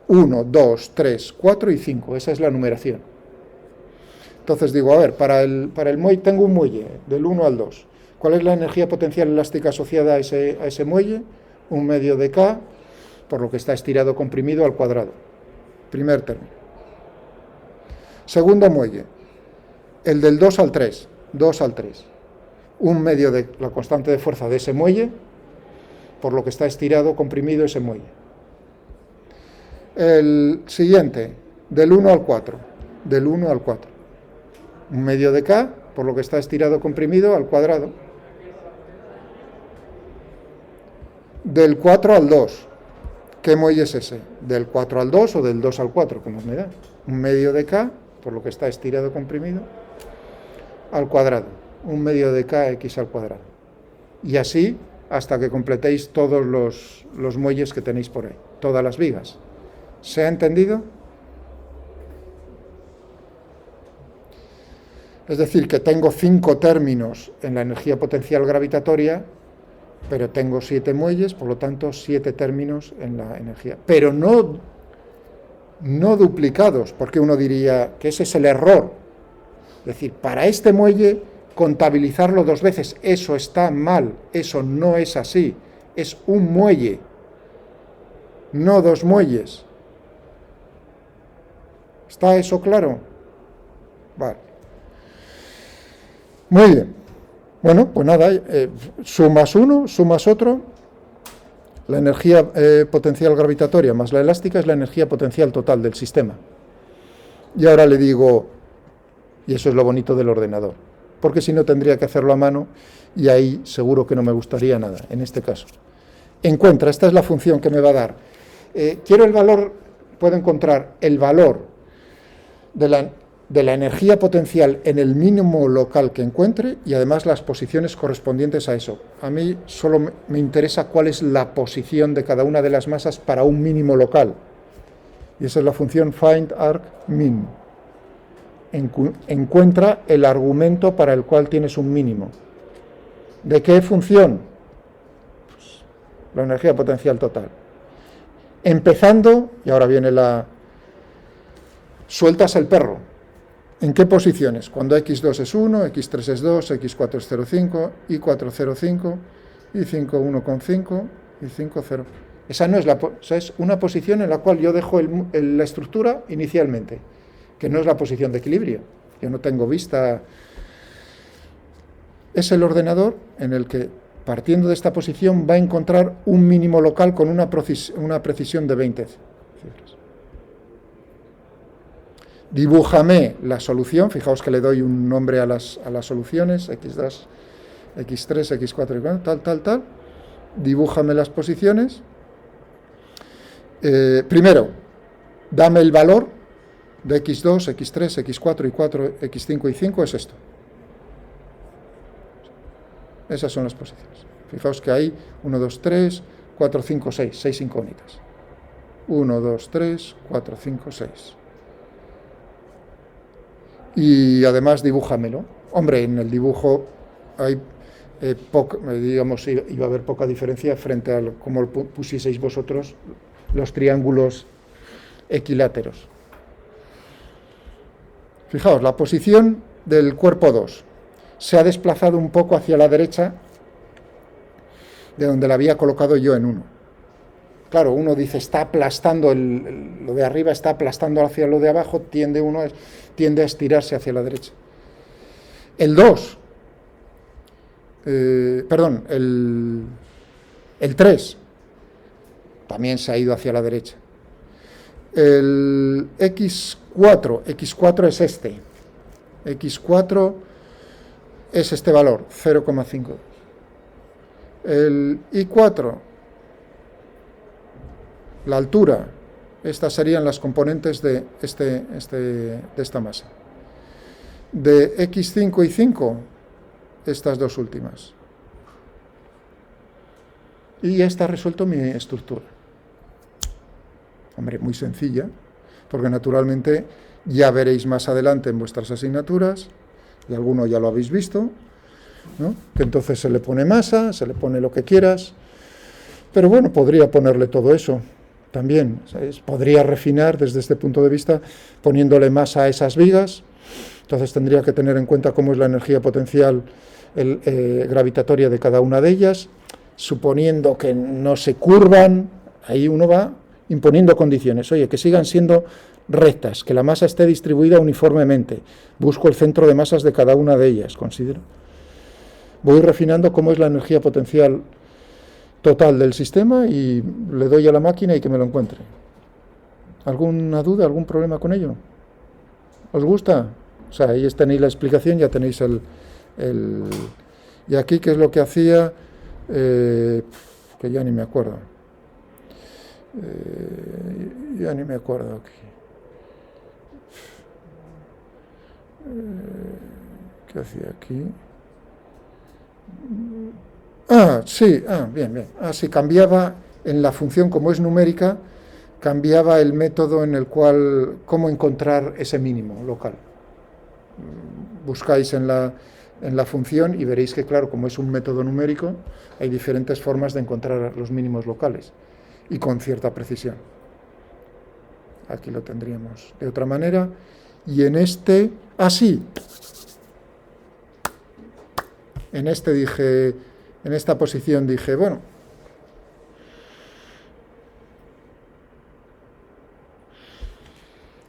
2, 3, 4 y 5, esa es la numeración. Entonces digo, a ver, para el muelle, tengo un muelle del 1 al 2. ¿Cuál es la energía potencial elástica asociada a ese muelle? 1/2 de K, por lo que está estirado comprimido al cuadrado. Primer término. Segundo muelle, el del 2 al 3. 2 al 3. 1/2 de la constante de fuerza de ese muelle, por lo que está estirado comprimido ese muelle. El siguiente, del 1 al 4. Del 1 al 4. 1/2 de K, por lo que está estirado comprimido al cuadrado. Del 4 al 2. ¿Qué muelle es ese? ¿Del 4 al 2 o del 2 al 4? Como me da. 1/2 de K, por lo que está estirado comprimido, al cuadrado. 1/2 de Kx al cuadrado. Y así hasta que completéis todos los muelles que tenéis por ahí. Todas las vigas. ¿Se ha entendido? Es decir, que tengo 5 términos en la energía potencial gravitatoria, pero tengo 7 muelles, por lo tanto 7 términos en la energía. Pero no duplicados, porque uno diría que ese es el error. Es decir, para este muelle contabilizarlo 2 veces, eso está mal, eso no es así. Es un muelle, no 2 muelles. ¿Está eso claro? Vale. Muy bien. Bueno, pues nada, sumas uno, sumas otro. La energía potencial gravitatoria más la elástica es la energía potencial total del sistema. Y ahora le digo, y eso es lo bonito del ordenador, porque si no tendría que hacerlo a mano y ahí seguro que no me gustaría nada, en este caso. Encuentra, esta es la función que me va a dar. Quiero el valor, puedo encontrar el valor de la energía potencial en el mínimo local que encuentre y además las posiciones correspondientes a eso. A mí solo me interesa cuál es la posición de cada una de las masas para un mínimo local. Y esa es la función findArgMin. Encuentra el argumento para el cual tienes un mínimo. ¿De qué función? Pues, la energía potencial total. Empezando, y ahora viene sueltas el perro. ¿En qué posiciones? Cuando x2 es 1, x3 es 2, x4 es 0,5, y4 0,5, y5 1,5, y5 0. Esa no es esa es una posición en la cual yo dejo la estructura inicialmente, que no es la posición de equilibrio. Yo no tengo vista. Es el ordenador en el que, partiendo de esta posición, va a encontrar un mínimo local con una precisión de 20 cifras. Dibújame la solución, fijaos que le doy un nombre a las soluciones, x2, x3, x4, tal. Dibújame las posiciones. Primero, dame el valor de x2, x3, x4, y4, x5 y 5, es esto. Esas son las posiciones. Fijaos que hay 1, 2, 3, 4, 5, 6 incógnitas. 1, 2, 3, 4, 5, 6. Y además dibújamelo. Hombre, en el dibujo hay digamos, iba a haber poca diferencia frente a como pusieseis vosotros los triángulos equiláteros. Fijaos, la posición del cuerpo 2 se ha desplazado un poco hacia la derecha de donde la había colocado yo en 1. Claro, uno dice, está aplastando, lo de arriba está aplastando hacia lo de abajo, tiende a estirarse hacia la derecha. El 2, el 3, también se ha ido hacia la derecha. El x4 es este. x4 es este valor, 0,5. El y4, la altura, estas serían las componentes de esta masa. De x5 y 5, estas dos últimas. Y ya está resuelto mi estructura. Hombre, muy sencilla, porque naturalmente ya veréis más adelante en vuestras asignaturas, y alguno ya lo habéis visto, ¿no? Que entonces se le pone masa, se le pone lo que quieras, pero bueno, podría ponerle todo eso también, ¿sabes? Podría refinar desde este punto de vista poniéndole masa a esas vigas Entonces tendría que tener en cuenta cómo es la energía potencial gravitatoria de cada una de ellas, suponiendo que no se curvan, ahí uno va imponiendo condiciones, oye, que sigan siendo rectas, que la masa esté distribuida uniformemente, busco el centro de masas de cada una de ellas, considero. Voy refinando cómo es la energía potencial total del sistema y le doy a la máquina y que me lo encuentre. ¿Alguna duda, algún problema con ello? ¿Os gusta? O sea, ahí tenéis la explicación, ya tenéis y aquí, ¿qué es lo que hacía? Que ya ni me acuerdo. Ya ni me acuerdo aquí. ¿Qué hacía aquí? Sí, bien. Sí, cambiaba en la función, como es numérica, cambiaba el método en el cual, cómo encontrar ese mínimo local. Buscáis en la función y veréis que, claro, como es un método numérico, hay diferentes formas de encontrar los mínimos locales y con cierta precisión. Aquí lo tendríamos de otra manera. Y en este, sí. En esta posición dije, bueno,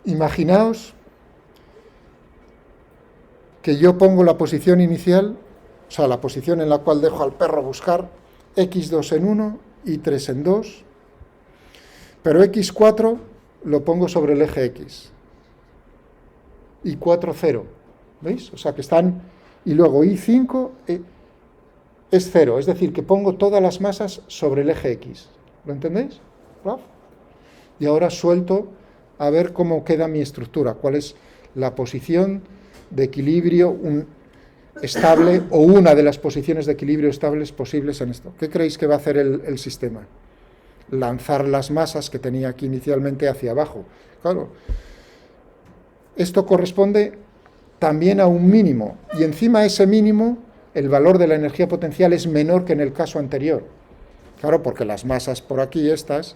imaginaos que yo pongo la posición inicial, o sea, la posición en la cual dejo al perro buscar x2 en 1, y3 en 2, pero x4 lo pongo sobre el eje x, y4 0, ¿veis? O sea, que están, y luego y5 es 0, es decir, que pongo todas las masas sobre el eje x, ¿lo entendéis? Y ahora suelto a ver cómo queda mi estructura, cuál es la posición de equilibrio estable o una de las posiciones de equilibrio estables posibles en esto. ¿Qué creéis que va a hacer el sistema? Lanzar las masas que tenía aquí inicialmente hacia abajo. Claro, esto corresponde también a un mínimo, y encima de ese mínimo el valor de la energía potencial es menor que en el caso anterior. Claro, porque las masas por aquí, estas,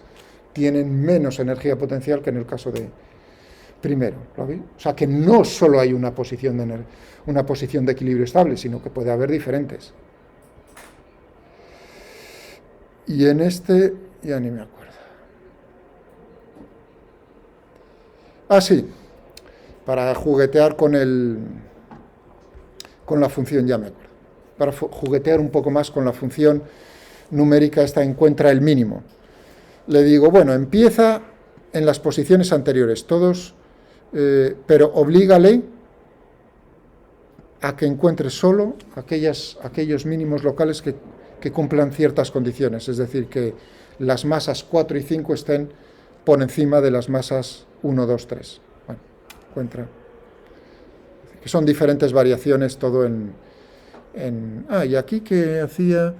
tienen menos energía potencial que en el caso de primero. ¿Lo veis? O sea, que no solo hay una posición de equilibrio estable, sino que puede haber diferentes. Y en este, ya ni me acuerdo. Sí, para juguetear con la función, ya me acuerdo. Para juguetear un poco más con la función numérica, esta encuentra el mínimo. Le digo, bueno, empieza en las posiciones anteriores, todos, pero oblígale a que encuentre solo aquellos mínimos locales que cumplan ciertas condiciones, es decir, que las masas 4 y 5 estén por encima de las masas 1, 2, 3. Bueno, encuentra. Que son diferentes variaciones, todo y aquí que hacía,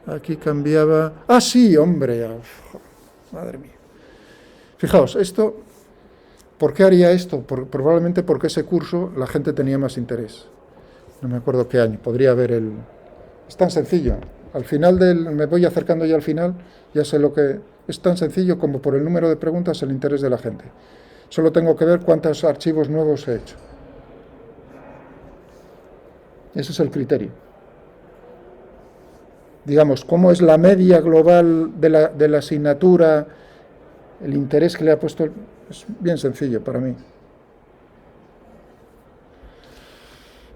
aquí cambiaba. Sí, hombre, madre mía. Fijaos, esto, ¿por qué haría esto? Probablemente porque ese curso la gente tenía más interés. No me acuerdo qué año, podría haber Es tan sencillo. Al final me voy acercando ya al final, ya sé lo que... Es tan sencillo como por el número de preguntas el interés de la gente. Solo tengo que ver cuántos archivos nuevos he hecho. Ese es el criterio. Digamos, cómo es la media global de la asignatura, el interés que le ha puesto, es bien sencillo para mí.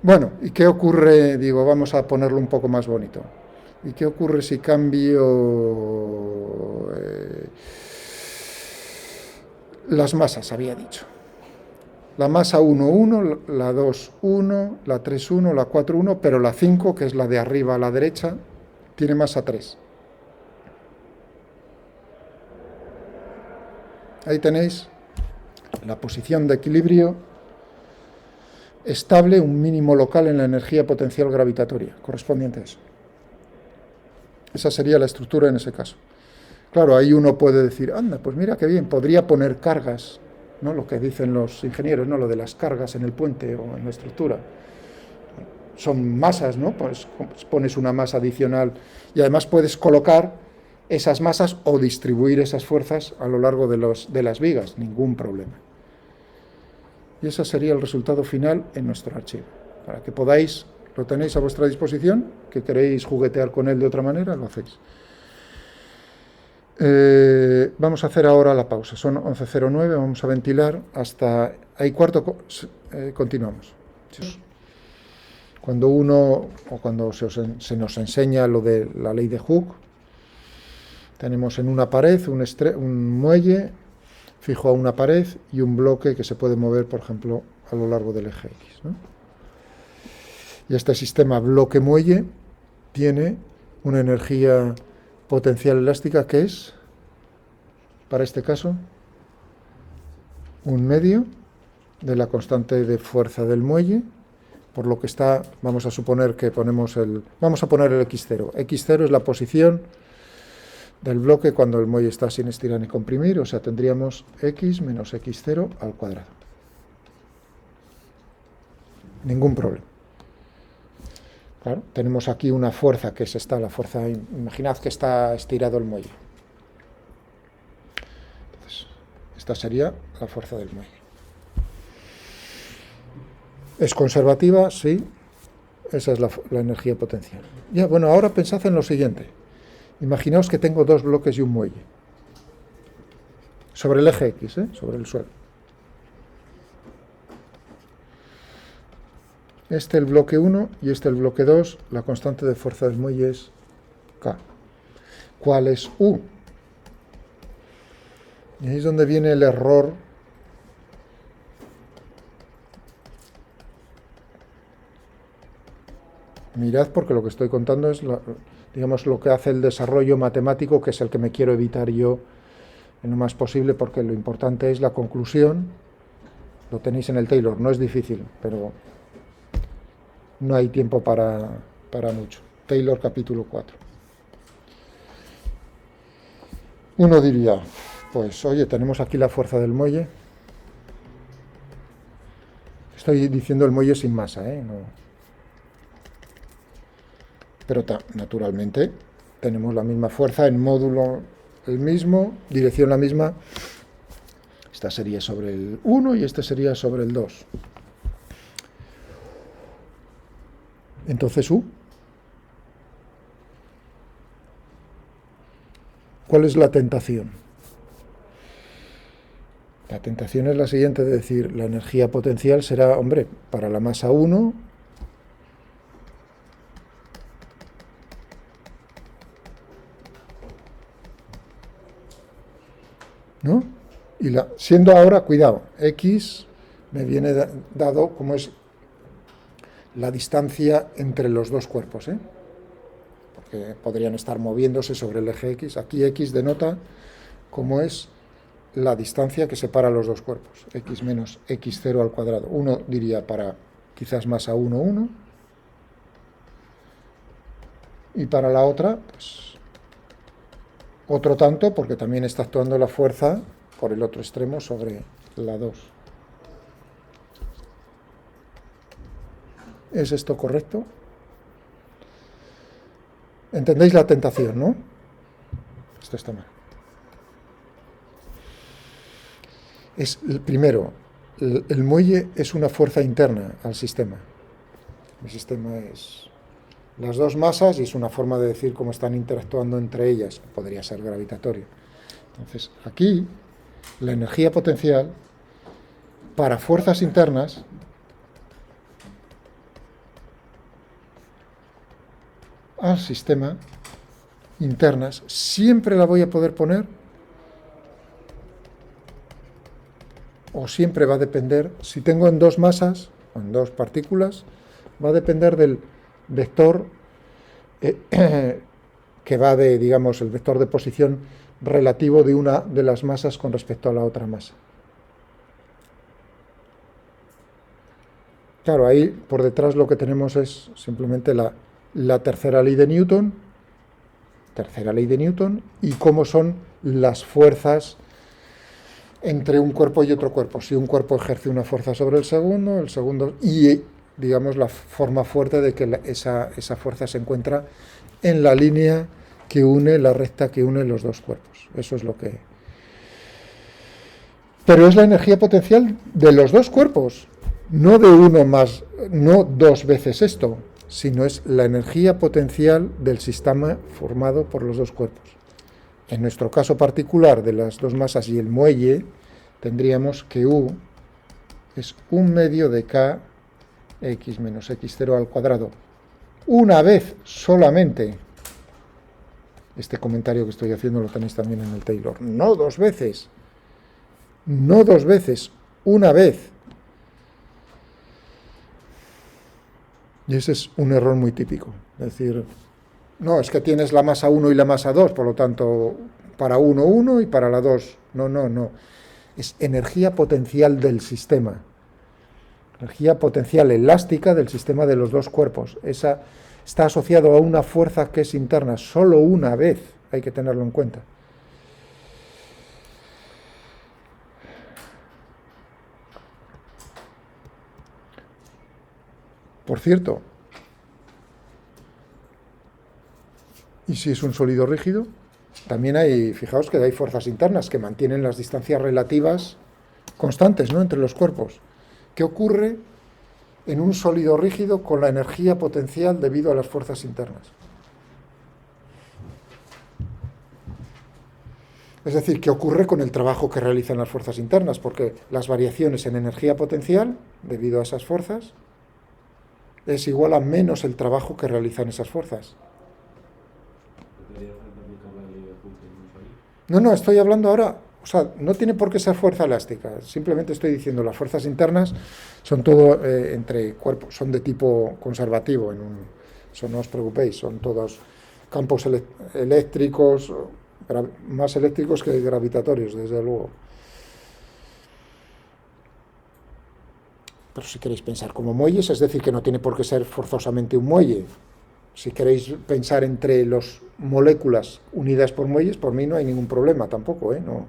Bueno, ¿y qué ocurre? Digo, vamos a ponerlo un poco más bonito. ¿Y qué ocurre si cambio las masas, había dicho? La masa 1, 1, la 2, 1, la 3, 1, la 4, 1, pero la 5, que es la de arriba a la derecha, tiene masa 3. Ahí tenéis la posición de equilibrio estable, un mínimo local en la energía potencial gravitatoria, correspondiente a eso. Esa sería la estructura en ese caso. Claro, ahí uno puede decir, anda, pues mira qué bien, podría poner cargas, ¿no? Lo que dicen los ingenieros, ¿no? Lo de las cargas en el puente o en la estructura. Son masas, ¿no? Pues pones una masa adicional y además puedes colocar esas masas o distribuir esas fuerzas a lo largo de las vigas, ningún problema. Y ese sería el resultado final en nuestro archivo. Para que podáis, lo tenéis a vuestra disposición, que queréis juguetear con él de otra manera, lo hacéis. Vamos a hacer ahora la pausa. Son 11:09, vamos a ventilar hasta ahí cuarto. Continuamos. Cuando se nos enseña lo de la ley de Hooke, tenemos en una pared un muelle fijo a una pared y un bloque que se puede mover, por ejemplo, a lo largo del eje X, ¿no? Y este sistema bloque-muelle tiene una energía potencial elástica que es, para este caso, 1/2 de la constante de fuerza del muelle, por lo que está, vamos a suponer que vamos a poner el X0. X0 es la posición del bloque cuando el muelle está sin estirar ni comprimir, o sea, tendríamos X menos X0 al cuadrado. Ningún problema. Claro, tenemos aquí una fuerza que es esta, la fuerza, imaginad que está estirado el muelle. Entonces, esta sería la fuerza del muelle. ¿Es conservativa? Sí. Esa es la energía potencial. Ya, bueno, ahora pensad en lo siguiente. Imaginaos que tengo dos bloques y un muelle. Sobre el eje X, sobre el suelo. Este el bloque 1 y este el bloque 2, la constante de fuerza del muelle es K. ¿Cuál es U? Y ahí es donde viene el error. Mirad, porque lo que estoy contando es, digamos, lo que hace el desarrollo matemático, que es el que me quiero evitar yo en lo más posible, porque lo importante es la conclusión. Lo tenéis en el Taylor, no es difícil, pero no hay tiempo para mucho. Taylor, capítulo 4. Uno diría, pues oye, tenemos aquí la fuerza del muelle. Estoy diciendo el muelle sin masa, no. Pero naturalmente tenemos la misma fuerza en módulo el mismo, dirección la misma. Esta sería sobre el 1 y este sería sobre el 2. Entonces U. ¿Cuál es la tentación? La tentación es la siguiente, de decir, la energía potencial será, hombre, para la masa 1, ¿no? Y siendo ahora, cuidado, X me viene dado como es la distancia entre los dos cuerpos, porque podrían estar moviéndose sobre el eje X. Aquí X denota cómo es la distancia que separa los dos cuerpos, X menos X0 al cuadrado. Uno diría para quizás masa 1, 1, y para la otra, pues otro tanto, porque también está actuando la fuerza por el otro extremo sobre la 2. ¿Es esto correcto? ¿Entendéis la tentación, no? Esto está mal. Primero, el muelle es una fuerza interna al sistema. El sistema es las dos masas y es una forma de decir cómo están interactuando entre ellas. Podría ser gravitatorio. Entonces, aquí, la energía potencial para fuerzas internas al sistema internas siempre la voy a poder poner, o siempre va a depender, si tengo en dos masas o en dos partículas, va a depender del vector que va de, digamos, el vector de posición relativo de una de las masas con respecto a la otra masa. Claro, ahí por detrás lo que tenemos es simplemente la tercera ley de Newton, y cómo son las fuerzas entre un cuerpo y otro cuerpo. Si un cuerpo ejerce una fuerza sobre el segundo, y digamos la forma fuerte de que esa fuerza se encuentra en la línea que une, la recta que une los dos cuerpos. Eso es lo que Pero es la energía potencial de los dos cuerpos, no de uno más, no dos veces esto, sino es la energía potencial del sistema formado por los dos cuerpos. En nuestro caso particular de las dos masas y el muelle, tendríamos que U es 1/2 de K x menos x0 al cuadrado. Una vez solamente. Este comentario que estoy haciendo lo tenéis también en el Taylor. No dos veces. No dos veces. Una vez. Y ese es un error muy típico. Es decir, no, es que tienes la masa 1 y la masa 2, por lo tanto, para 1, 1 y para la 2. No, no, no. Es energía potencial del sistema. Energía potencial elástica del sistema de los dos cuerpos. Esa está asociado a una fuerza que es interna. Solo una vez hay que tenerlo en cuenta. Por cierto, ¿y si es un sólido rígido? También hay, fijaos que hay fuerzas internas que mantienen las distancias relativas constantes, ¿no?, entre los cuerpos. ¿Qué ocurre en un sólido rígido con la energía potencial debido a las fuerzas internas? Es decir, ¿qué ocurre con el trabajo que realizan las fuerzas internas? Porque las variaciones en energía potencial, debido a esas fuerzas, es igual a menos el trabajo que realizan esas fuerzas. No, estoy hablando ahora, o sea, no tiene por qué ser fuerza elástica, simplemente estoy diciendo las fuerzas internas son todo entre cuerpos, son de tipo conservativo, eso no os preocupéis, son todos campos eléctricos, más eléctricos que gravitatorios, desde luego. Pero si queréis pensar como muelles, es decir, que no tiene por qué ser forzosamente un muelle. Si queréis pensar entre las moléculas unidas por muelles, por mí no hay ningún problema tampoco, ¿eh? No.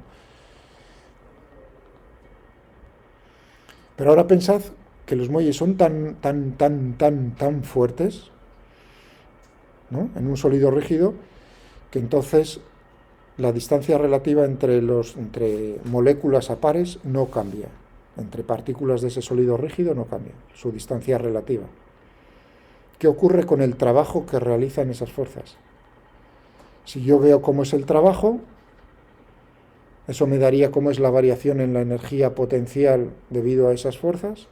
Pero ahora pensad que los muelles son tan fuertes, ¿no?, en un sólido rígido, que entonces la distancia relativa entre moléculas a pares no cambia. Entre partículas de ese sólido rígido no cambia su distancia relativa. ¿Qué ocurre con el trabajo que realizan esas fuerzas? Si yo veo cómo es el trabajo, eso me daría cómo es la variación en la energía potencial debido a esas fuerzas.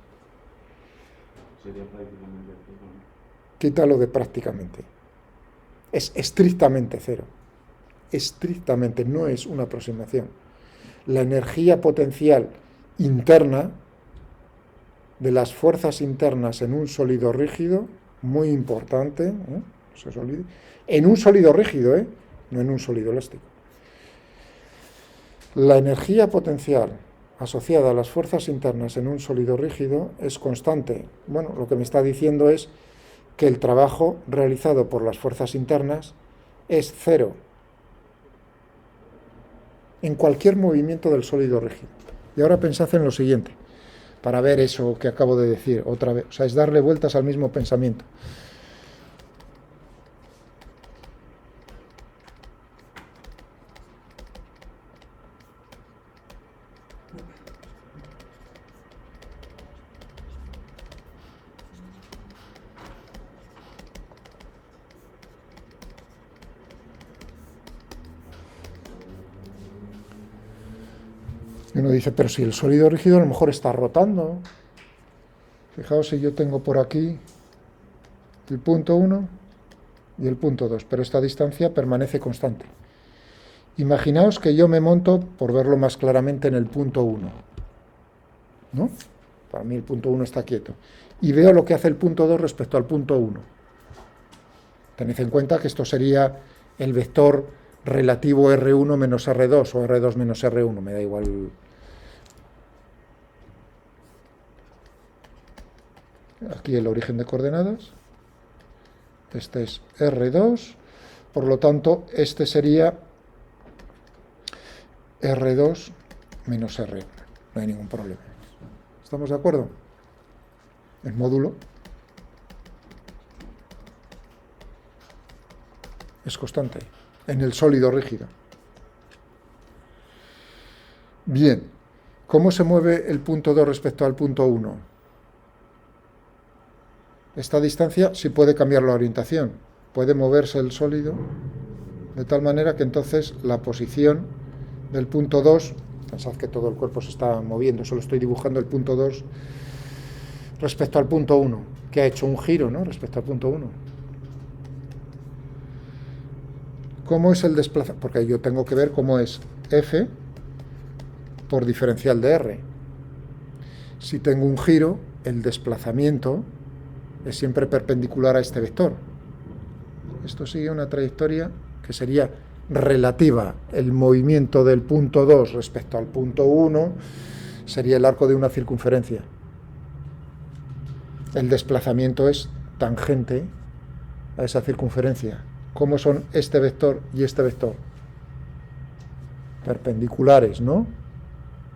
Sería prácticamente cero. Quítalo de prácticamente. Es estrictamente cero. Estrictamente, no es una aproximación. La energía potencial interna de las fuerzas internas en un sólido rígido, muy importante, en un sólido rígido, no en un sólido elástico. La energía potencial asociada a las fuerzas internas en un sólido rígido es constante. Bueno, lo que me está diciendo es que el trabajo realizado por las fuerzas internas es cero en cualquier movimiento del sólido rígido. Y ahora pensad en lo siguiente, para ver eso que acabo de decir otra vez, o sea, es darle vueltas al mismo pensamiento. Y uno dice, pero si el sólido rígido a lo mejor está rotando. Fijaos si yo tengo por aquí el punto 1 y el punto 2, pero esta distancia permanece constante. Imaginaos que yo me monto, por verlo más claramente, en el punto 1, ¿no? Para mí el punto 1 está quieto. Y veo lo que hace el punto 2 respecto al punto 1. Tened en cuenta que esto sería el vector relativo R1 menos R2 o R2 menos R1, me da igual. Aquí el origen de coordenadas. Este es R2, por lo tanto, este sería R2 menos R1. No hay ningún problema. ¿Estamos de acuerdo? El módulo es constante en el sólido rígido. Bien, ¿Cómo se mueve el punto 2 respecto al punto 1? Esta distancia sí puede cambiar la orientación. Puede moverse el sólido de tal manera que entonces la posición del punto 2, pensad que todo el cuerpo se está moviendo, solo estoy dibujando el punto 2 respecto al punto 1, que ha hecho un giro, ¿no?, respecto al punto 1. ¿Cómo es el desplazamiento? Porque yo tengo que ver cómo es F por diferencial de R. Si tengo un giro, el desplazamiento es siempre perpendicular a este vector. Esto sigue una trayectoria que sería relativa. El movimiento del punto 2 respecto al punto 1 sería el arco de una circunferencia. El desplazamiento es tangente a esa circunferencia. ¿Cómo son este vector y este vector? Perpendiculares, ¿no?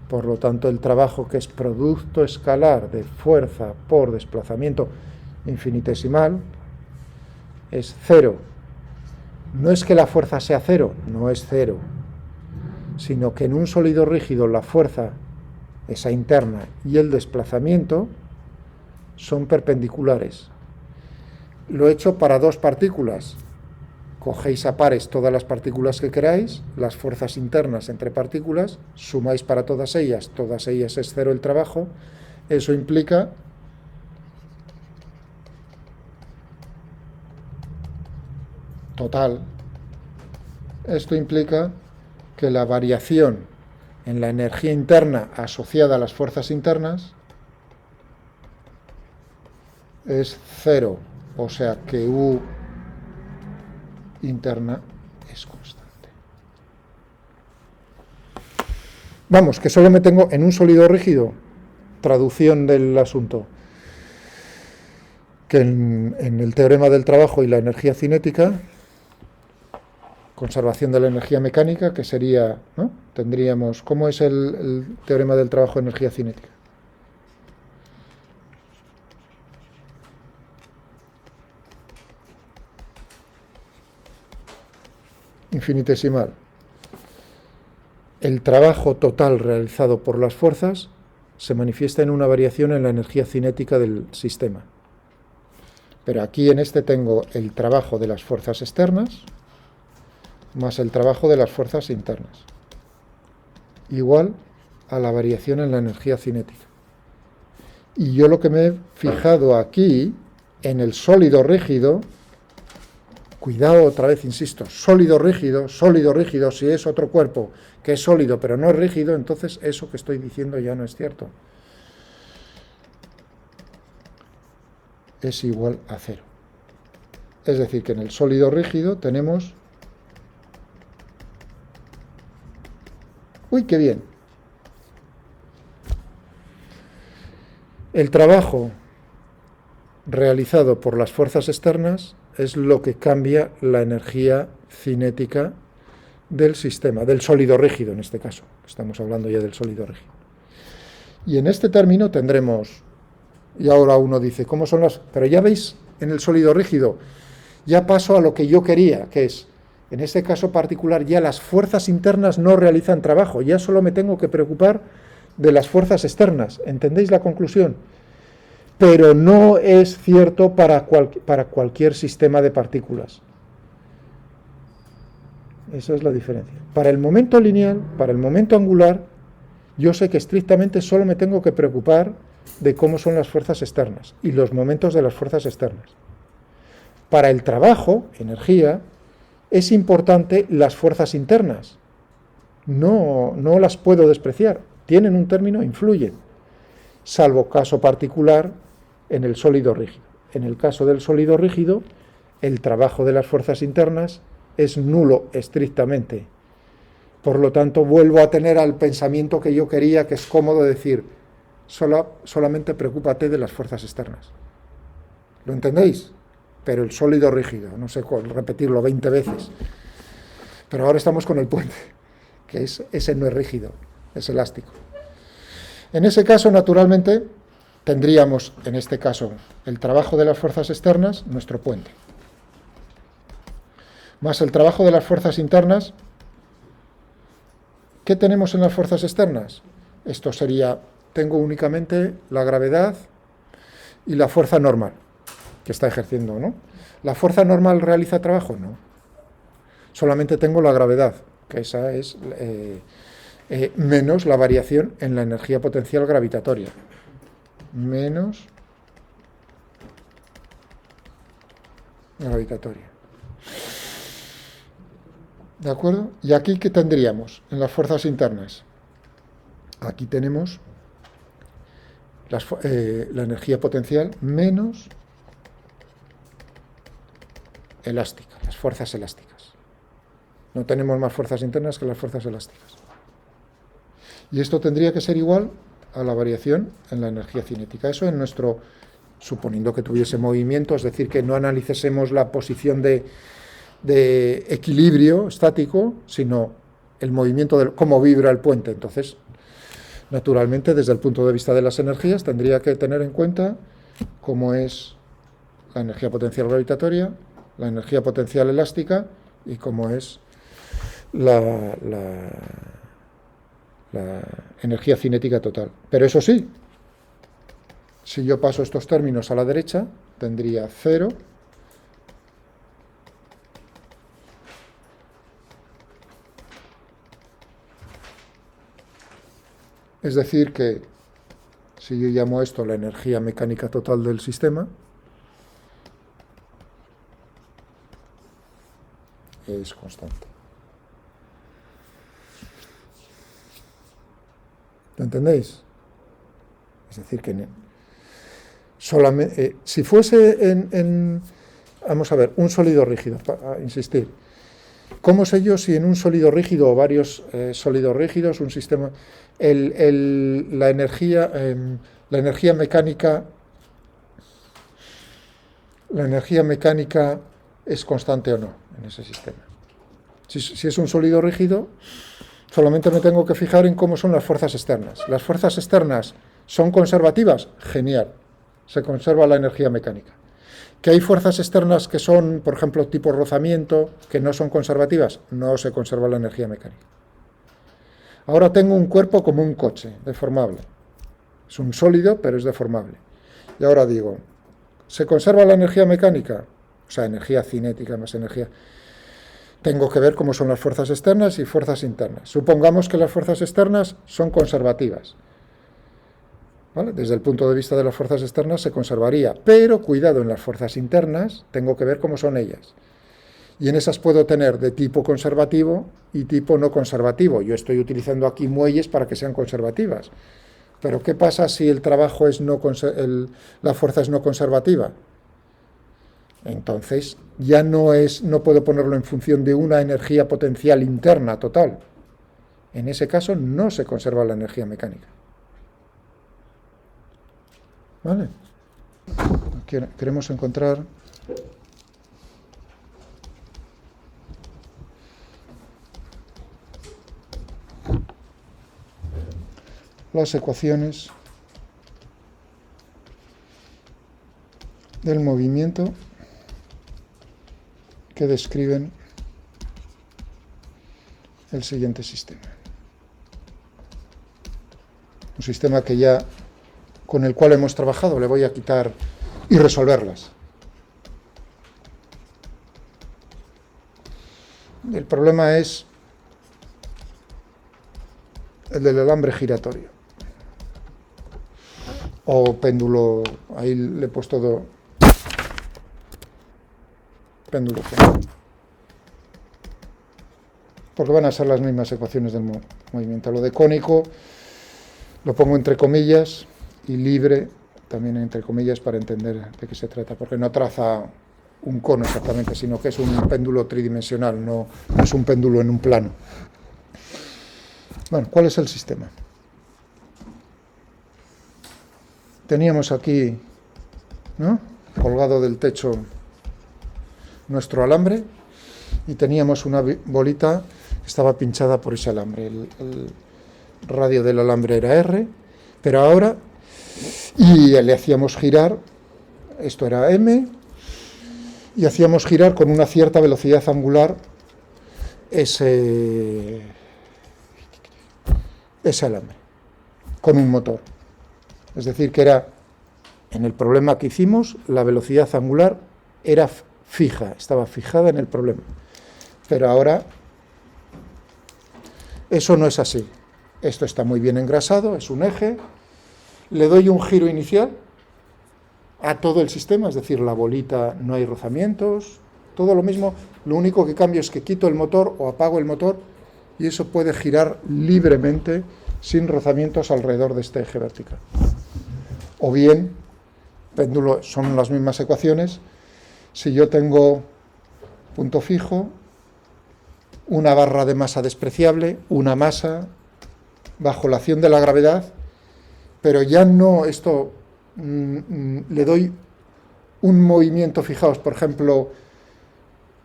Por lo tanto, el trabajo, que es producto escalar de fuerza por desplazamiento infinitesimal, es cero. No es que la fuerza sea cero, no es cero, sino que en un sólido rígido la fuerza, esa interna, y el desplazamiento son perpendiculares. Lo he hecho para dos partículas. Cogéis a pares todas las partículas que queráis, las fuerzas internas entre partículas, sumáis para todas ellas es cero el trabajo. Eso implica total. Esto implica que la variación en la energía interna asociada a las fuerzas internas es cero, o sea que U interna es constante. Vamos, que solo me tengo en un sólido rígido, traducción del asunto, que en el teorema del trabajo y la energía cinética, conservación de la energía mecánica, que sería, ¿no? Tendríamos, ¿cómo es el teorema del trabajo y energía cinética? Infinitesimal. El trabajo total realizado por las fuerzas se manifiesta en una variación en la energía cinética del sistema. Pero aquí en este tengo el trabajo de las fuerzas externas más el trabajo de las fuerzas internas, igual a la variación en la energía cinética. Y yo lo que me he fijado aquí, en el sólido rígido, cuidado otra vez, insisto, sólido rígido, si es otro cuerpo que es sólido pero no es rígido, entonces eso que estoy diciendo ya no es cierto. Es igual a cero. Es decir, que en el sólido rígido tenemos... ¡Uy, qué bien! El trabajo realizado por las fuerzas externas es lo que cambia la energía cinética del sistema, del sólido rígido en este caso. Estamos hablando ya del sólido rígido. Y en este término tendremos, y ahora uno dice, ¿cómo son las...? Pero ya veis, en el sólido rígido, ya paso a lo que yo quería, que es, en este caso particular, ya las fuerzas internas no realizan trabajo, ya solo me tengo que preocupar de las fuerzas externas. ¿Entendéis la conclusión? Pero no es cierto para cualquier sistema de partículas. Esa es la diferencia. Para el momento lineal, para el momento angular, yo sé que estrictamente solo me tengo que preocupar de cómo son las fuerzas externas y los momentos de las fuerzas externas. Para el trabajo, energía, es importante las fuerzas internas. No las puedo despreciar. Tienen un término, influyen. Salvo caso particular en el sólido rígido. En el caso del sólido rígido, el trabajo de las fuerzas internas es nulo estrictamente. Por lo tanto, vuelvo a tener al pensamiento que yo quería, que es cómodo decir, solamente preocúpate de las fuerzas externas. ¿Lo entendéis? Pero el sólido rígido, no sé repetirlo 20 veces. Pero ahora estamos con el puente, que ese no es rígido, es elástico. En ese caso, naturalmente, tendríamos, en este caso, el trabajo de las fuerzas externas, nuestro puente. Más el trabajo de las fuerzas internas. ¿Qué tenemos en las fuerzas externas? Esto sería, tengo únicamente la gravedad y la fuerza normal que está ejerciendo, ¿no? ¿La fuerza normal realiza trabajo? No. Solamente tengo la gravedad, que esa es menos la variación en la energía potencial gravitatoria. Menos gravitatoria. ¿De acuerdo? ¿Y aquí qué tendríamos en las fuerzas internas? Aquí tenemos la energía potencial menos elástica, las fuerzas elásticas. No tenemos más fuerzas internas que las fuerzas elásticas. Y esto tendría que ser igual a la variación en la energía cinética. Eso en nuestro, suponiendo que tuviese movimiento, es decir, que no analicésemos la posición de equilibrio estático, sino el movimiento de cómo vibra el puente. Entonces, naturalmente, desde el punto de vista de las energías, tendría que tener en cuenta cómo es la energía potencial gravitatoria, la energía potencial elástica y cómo es la energía cinética total. Pero eso sí, si yo paso estos términos a la derecha, tendría 0 es decir que si yo llamo esto la energía mecánica total del sistema, es constante. ¿Lo entendéis? Es decir, que solamente, si fuese vamos a ver, un sólido rígido, para insistir, ¿cómo sé yo si en un sólido rígido o varios sólidos rígidos, un sistema, la energía mecánica es constante o no en ese sistema? Si es un sólido rígido, solamente me tengo que fijar en cómo son las fuerzas externas. ¿Las fuerzas externas son conservativas? Genial, se conserva la energía mecánica. ¿Que hay fuerzas externas que son, por ejemplo, tipo rozamiento, que no son conservativas? No se conserva la energía mecánica. Ahora tengo un cuerpo como un coche, deformable. Es un sólido, pero es deformable. Y ahora digo, ¿se conserva la energía mecánica? O sea, energía cinética más energía. Tengo que ver cómo son las fuerzas externas y fuerzas internas. Supongamos que las fuerzas externas son conservativas. ¿Vale? Desde el punto de vista de las fuerzas externas se conservaría, pero cuidado, en las fuerzas internas tengo que ver cómo son ellas. Y en esas puedo tener de tipo conservativo y tipo no conservativo. Yo estoy utilizando aquí muelles para que sean conservativas. Pero ¿qué pasa si el trabajo es la fuerza es no conservativa? Entonces ya no puedo ponerlo en función de una energía potencial interna total. En ese caso no se conserva la energía mecánica. ¿Vale? Queremos encontrar las ecuaciones del movimiento que describen el siguiente sistema. Un sistema que ya con el cual hemos trabajado, le voy a quitar y resolverlas. El problema es el del alambre giratorio. O péndulo, ahí le he puesto péndulo. Porque van a ser las mismas ecuaciones del movimiento. Lo de cónico lo pongo entre comillas y libre también entre comillas para entender de qué se trata, porque no traza un cono exactamente, sino que es un péndulo tridimensional, no es un péndulo en un plano. Bueno, ¿cuál es el sistema? Teníamos aquí, ¿no?, colgado del techo nuestro alambre y teníamos una bolita que estaba pinchada por ese alambre. El radio del alambre era R, pero ahora, y le hacíamos girar, esto era M, y hacíamos girar con una cierta velocidad angular ese alambre. con un motor. Es decir, que era, en el problema que hicimos, la velocidad angular era fija, estaba fijada en el problema. Pero ahora eso no es así. Esto está muy bien engrasado, es un eje. Le doy un giro inicial a todo el sistema, es decir, la bolita no hay rozamientos, todo lo mismo. Lo único que cambio es que quito el motor o apago el motor y eso puede girar libremente sin rozamientos alrededor de este eje vertical. O bien, péndulo, son las mismas ecuaciones. Si yo tengo punto fijo, una barra de masa despreciable, una masa bajo la acción de la gravedad, pero ya no esto, le doy un movimiento, fijaos, por ejemplo,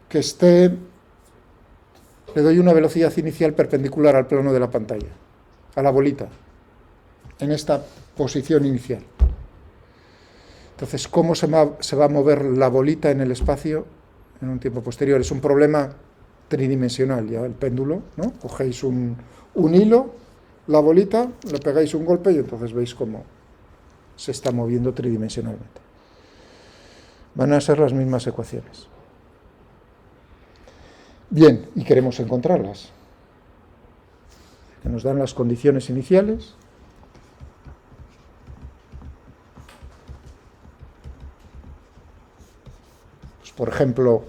que le doy una velocidad inicial perpendicular al plano de la pantalla, a la bolita, en esta posición inicial. Entonces, ¿cómo se va a mover la bolita en el espacio en un tiempo posterior? Es un problema tridimensional ya, el péndulo, ¿no? Cogéis un hilo, la bolita, le pegáis un golpe y entonces veis cómo se está moviendo tridimensionalmente. Van a ser las mismas ecuaciones. Bien, y queremos encontrarlas. Que nos dan las condiciones iniciales. Pues, por ejemplo,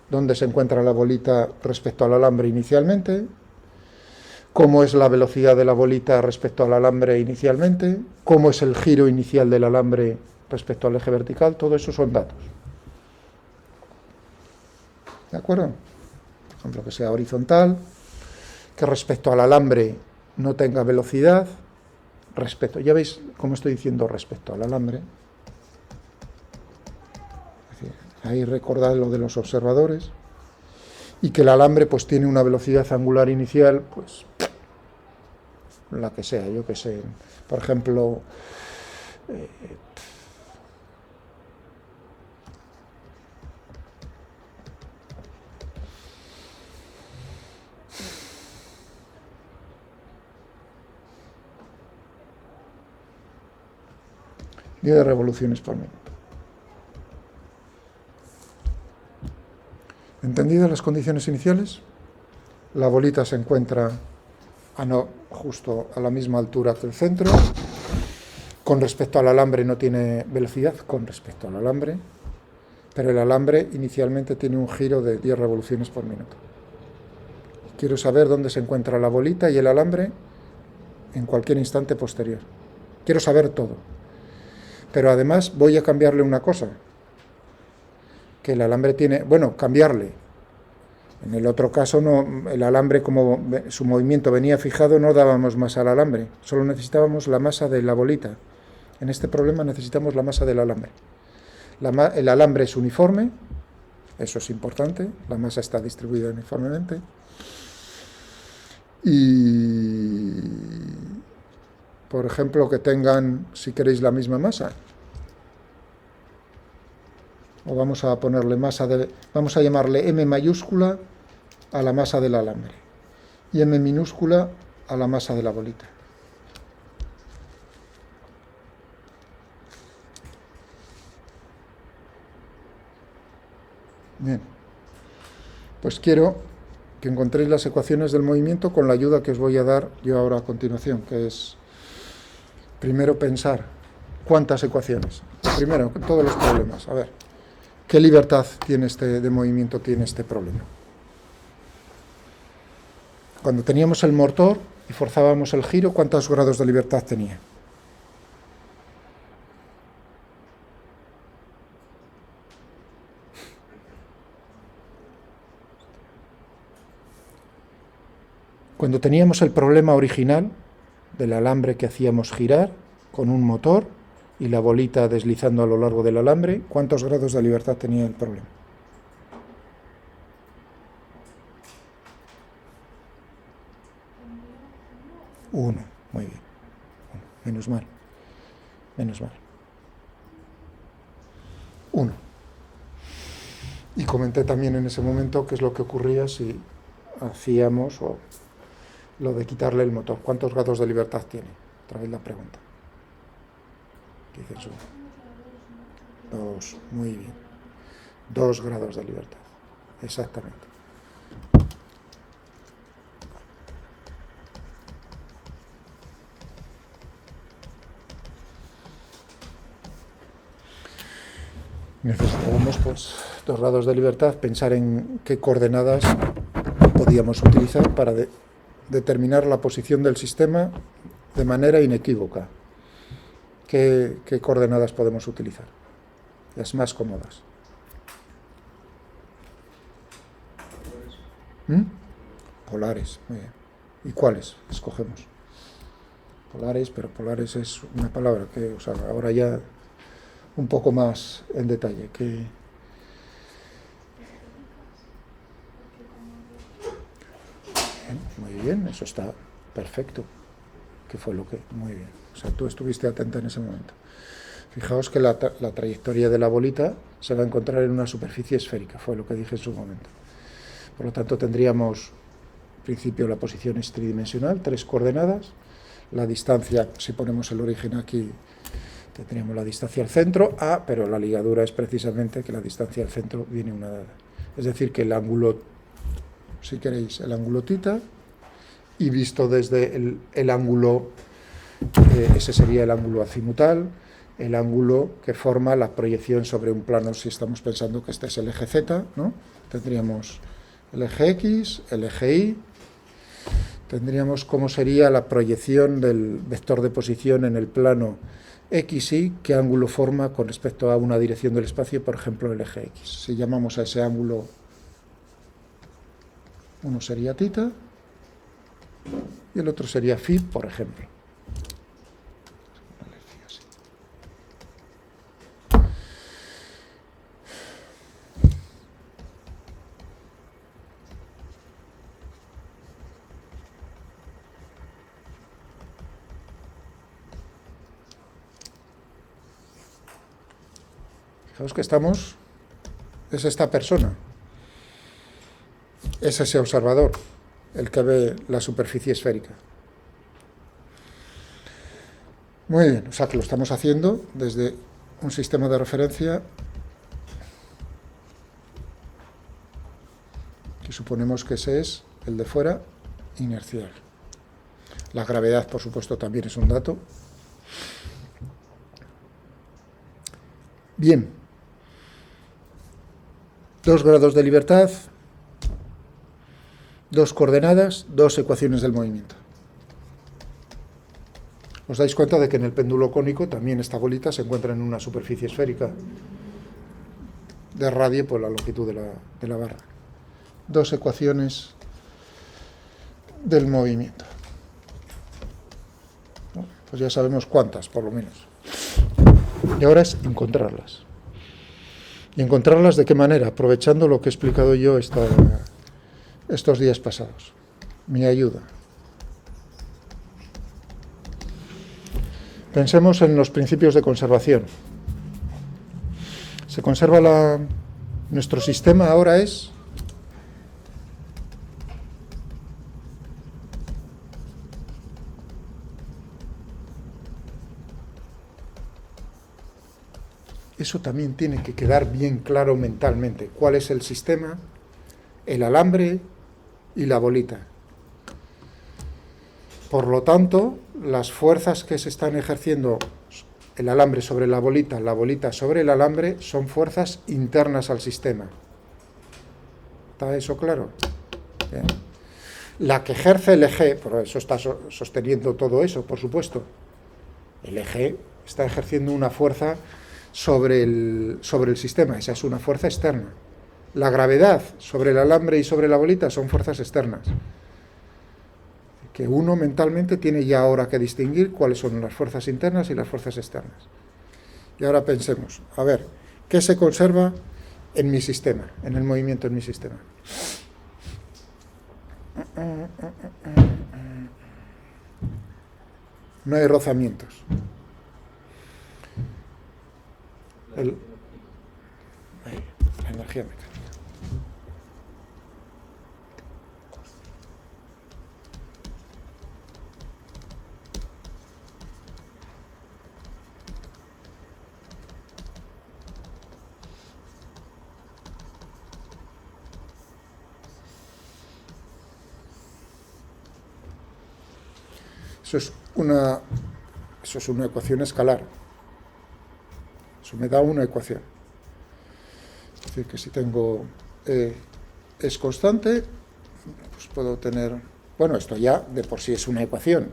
dónde se encuentra la bolita respecto al alambre inicialmente, cómo es la velocidad de la bolita respecto al alambre inicialmente, cómo es el giro inicial del alambre respecto al eje vertical, todo eso son datos. ¿De acuerdo? Por ejemplo, que sea horizontal, que respecto al alambre no tenga velocidad, ya veis cómo estoy diciendo respecto al alambre. Es decir, ahí recordad lo de los observadores, y que el alambre pues tiene una velocidad angular inicial, pues la que sea, yo que sé, por ejemplo, 10 revoluciones por minuto. ¿Entendidas las condiciones iniciales? La bolita se encuentra justo a la misma altura que el centro. Con respecto al alambre no tiene velocidad, con respecto al alambre, pero el alambre inicialmente tiene un giro de 10 revoluciones por minuto. Quiero saber dónde se encuentra la bolita y el alambre en cualquier instante posterior. Quiero saber todo. Pero además voy a cambiarle una cosa, que el alambre tiene, cambiarle. En el otro caso, no, el alambre, como su movimiento venía fijado, no dábamos masa al alambre, solo necesitábamos la masa de la bolita. En este problema necesitamos la masa del alambre. El alambre es uniforme, eso es importante, la masa está distribuida uniformemente. Y, por ejemplo, que tengan, si queréis, la misma masa. O vamos a ponerle vamos a llamarle M mayúscula a la masa del alambre y M minúscula a la masa de la bolita. Bien, pues quiero que encontréis las ecuaciones del movimiento con la ayuda que os voy a dar yo ahora a continuación, que es primero pensar cuántas ecuaciones. Primero, todos los problemas. A ver, ¿qué libertad de movimiento tiene este problema? Cuando teníamos el motor y forzábamos el giro, ¿cuántos grados de libertad tenía? Cuando teníamos el problema original del alambre que hacíamos girar con un motor y la bolita deslizando a lo largo del alambre, ¿cuántos grados de libertad tenía el problema? Uno, muy bien. Menos mal. Uno. Y comenté también en ese momento qué es lo que ocurría si hacíamos lo de quitarle el motor. ¿Cuántos grados de libertad tiene? Otra vez la pregunta. ¿Qué dice su? 2, muy bien. 2 grados de libertad. Exactamente. Necesitábamos, pues, 2 grados de libertad, pensar en qué coordenadas podíamos utilizar para determinar la posición del sistema de manera inequívoca. ¿Qué coordenadas podemos utilizar? Las más cómodas. Polares, muy bien. ¿Y cuáles escogemos? Polares, pero polares es una palabra que, o sea, ahora ya un poco más en detalle. Muy bien, eso está perfecto. ¿Qué fue lo que? Muy bien. O sea, tú estuviste atenta en ese momento. Fijaos que la trayectoria de la bolita se va a encontrar en una superficie esférica, fue lo que dije en su momento. Por lo tanto, tendríamos, en principio, la posición es tridimensional, 3 coordenadas. La distancia, si ponemos el origen aquí, tendríamos la distancia al centro, pero la ligadura es precisamente que la distancia al centro viene una dada. Es decir, que el ángulo, si queréis, el ángulo θ, y visto desde el ángulo, ese sería el ángulo azimutal, el ángulo que forma la proyección sobre un plano, si estamos pensando que este es el eje Z, ¿no? Tendríamos el eje X, el eje Y, tendríamos cómo sería la proyección del vector de posición en el plano XY, qué ángulo forma con respecto a una dirección del espacio, por ejemplo, el eje X. Si llamamos a ese ángulo, uno sería θ y el otro sería φ, por ejemplo. Fijaos que estamos, es esta persona, es ese observador, el que ve la superficie esférica. Muy bien, o sea que lo estamos haciendo desde un sistema de referencia que suponemos que ese es el de fuera, inercial. La gravedad, por supuesto, también es un dato. Bien, 2 grados de libertad, 2 coordenadas, 2 ecuaciones del movimiento. Os dais cuenta de que en el péndulo cónico también esta bolita se encuentra en una superficie esférica de radio por la longitud de la barra. 2 ecuaciones del movimiento. ¿No? Pues ya sabemos cuántas, por lo menos. Y ahora es encontrarlas. ¿Y encontrarlas de qué manera? Aprovechando lo que he explicado yo estos días pasados. Mi ayuda. Pensemos en los principios de conservación. Se conserva nuestro sistema ahora es eso también tiene que quedar bien claro mentalmente. ¿Cuál es el sistema? El alambre y la bolita. Por lo tanto, las fuerzas que se están ejerciendo el alambre sobre la bolita sobre el alambre, son fuerzas internas al sistema. ¿Está eso claro? Bien. La que ejerce el eje, por eso está sosteniendo todo eso, por supuesto. El eje está ejerciendo una fuerza sobre el sistema, esa es una fuerza externa. La gravedad sobre el alambre y sobre la bolita son fuerzas externas. Que uno mentalmente tiene ya ahora que distinguir cuáles son las fuerzas internas y las fuerzas externas. Y ahora pensemos, a ver, ¿qué se conserva en mi sistema, en el movimiento en mi sistema? No hay rozamientos. La energía mecánica. Eso es una ecuación escalar. Eso me da una ecuación. Es decir, que si tengo E es constante, pues puedo tener... Bueno, esto ya de por sí es una ecuación.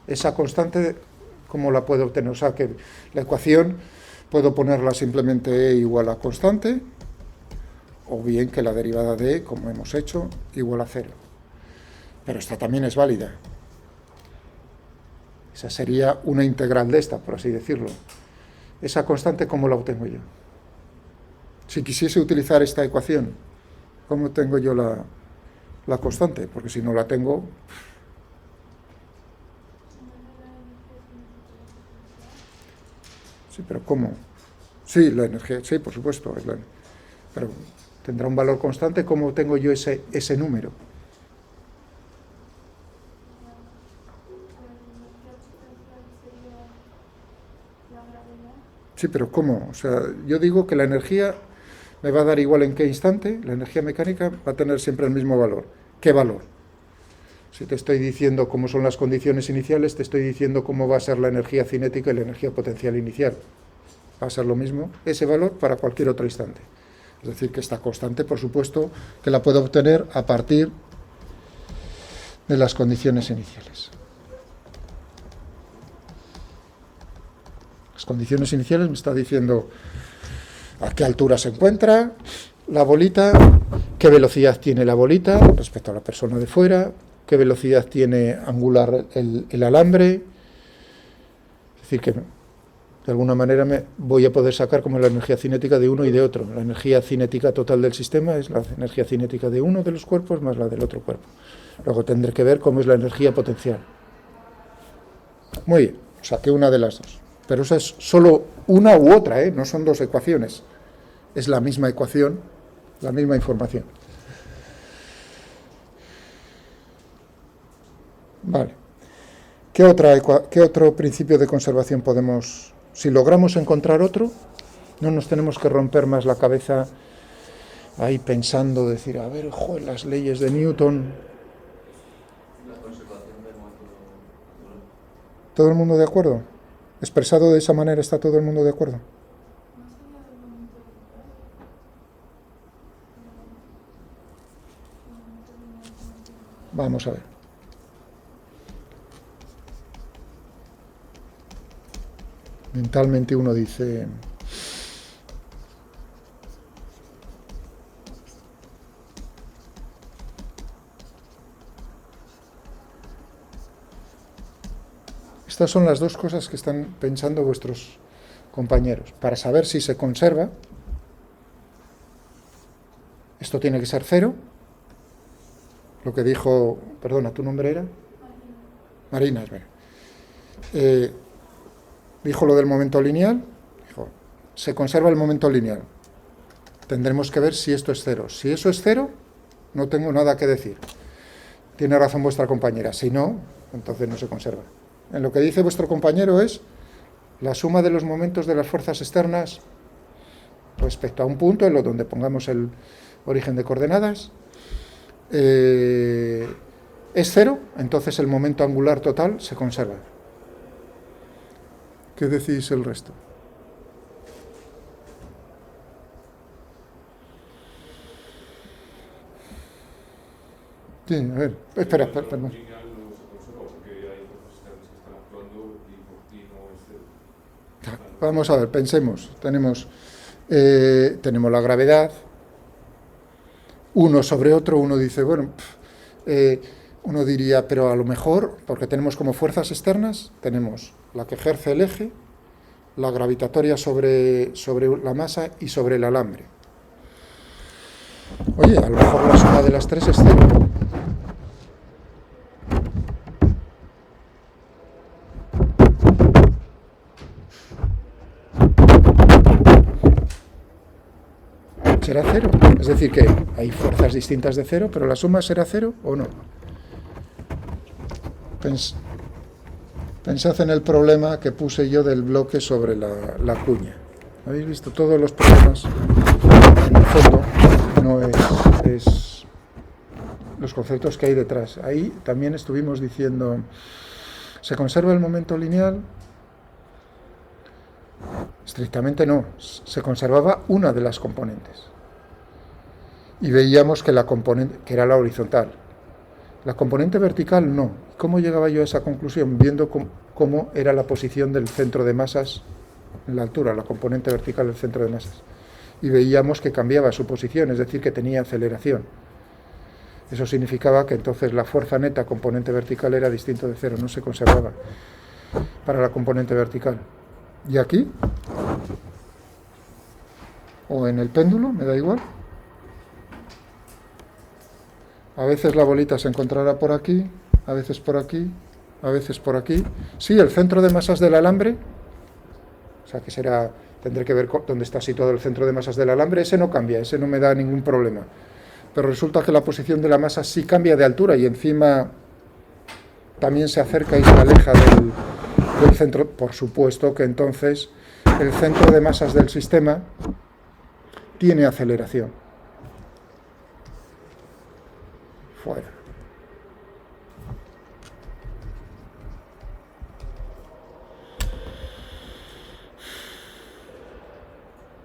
Esa constante, ¿cómo la puedo obtener? O sea, que la ecuación puedo ponerla simplemente E igual a constante, o bien que la derivada de E, como hemos hecho, igual a 0. Pero esta también es válida. Esa sería una integral de esta, por así decirlo. Esa constante, ¿cómo la obtengo yo? Si quisiese utilizar esta ecuación, ¿cómo tengo yo la constante? Porque si no la tengo... Sí, pero ¿cómo? Sí, la energía, sí, por supuesto. Pero tendrá un valor constante. ¿Cómo tengo yo ese número? Sí, pero ¿cómo? O sea, yo digo que la energía me va a dar igual en qué instante. La energía mecánica va a tener siempre el mismo valor. ¿Qué valor? Si te estoy diciendo cómo son las condiciones iniciales, te estoy diciendo cómo va a ser la energía cinética y la energía potencial inicial. Va a ser lo mismo ese valor para cualquier otro instante. Es decir, que esta constante, por supuesto, que la puedo obtener a partir de las condiciones iniciales. Las condiciones iniciales me está diciendo a qué altura se encuentra la bolita, qué velocidad tiene la bolita respecto a la persona de fuera, qué velocidad tiene angular el alambre. Es decir, que de alguna manera me voy a poder sacar como la energía cinética de uno y de otro. La energía cinética total del sistema es la energía cinética de uno de los cuerpos más la del otro cuerpo. Luego tendré que ver cómo es la energía potencial. Muy bien, saqué una de las dos. Pero esa es solo una u otra, no son dos ecuaciones. Es la misma ecuación, la misma información. Vale. ¿Qué otro principio de conservación podemos... Si logramos encontrar otro, no nos tenemos que romper más la cabeza ahí pensando, decir, a ver, joder, las leyes de Newton. La conservación del método. ¿Todo el mundo de acuerdo? Expresado de esa manera, ¿está todo el mundo de acuerdo? Vamos a ver. Mentalmente uno dice... Estas son las dos cosas que están pensando vuestros compañeros. Para saber si se conserva, esto tiene que ser 0. Lo que dijo... Perdona, ¿tu nombre era? Marina, es verdad. Dijo lo del momento lineal. Dijo, se conserva el momento lineal. Tendremos que ver si esto es 0. Si eso es 0, no tengo nada que decir. Tiene razón vuestra compañera. Si no, entonces no se conserva. En lo que dice vuestro compañero es la suma de los momentos de las fuerzas externas respecto a un punto en donde pongamos el origen de coordenadas es 0, entonces el momento angular total se conserva. ¿Qué decís el resto? Sí, a ver, espera, perdón. Vamos a ver, pensemos. Tenemos la gravedad, uno sobre otro. Uno dice, bueno, uno diría, pero a lo mejor, porque tenemos como fuerzas externas, tenemos la que ejerce el eje, la gravitatoria sobre la masa y sobre el alambre. Oye, a lo mejor la suma de las tres es 0. Será 0. Es decir, que hay fuerzas distintas de 0, pero la suma será 0 o no. Pensad en el problema que puse yo del bloque sobre la cuña. ¿Habéis visto? Todos los problemas, en el fondo, no es los conceptos que hay detrás. Ahí también estuvimos diciendo ¿Se conserva el momento lineal? Estrictamente no, se conservaba una de las componentes. Y veíamos que la componente, que era la horizontal. La componente vertical no. ¿Cómo llegaba yo a esa conclusión? Viendo cómo era la posición del centro de masas en la altura, la componente vertical del centro de masas. Y veíamos que cambiaba su posición, es decir, que tenía aceleración. Eso significaba que entonces la fuerza neta componente vertical era distinto de cero, no se conservaba para la componente vertical. ¿Y aquí? ¿O en el péndulo? Me da igual. A veces la bolita se encontrará por aquí, a veces por aquí, a veces por aquí. Sí, el centro de masas del alambre, o sea que será, tendré que ver dónde está situado el centro de masas del alambre, ese no cambia, ese no me da ningún problema. Pero resulta que la posición de la masa sí cambia de altura y encima también se acerca y se aleja del centro. Por supuesto que entonces el centro de masas del sistema tiene aceleración. Fuera.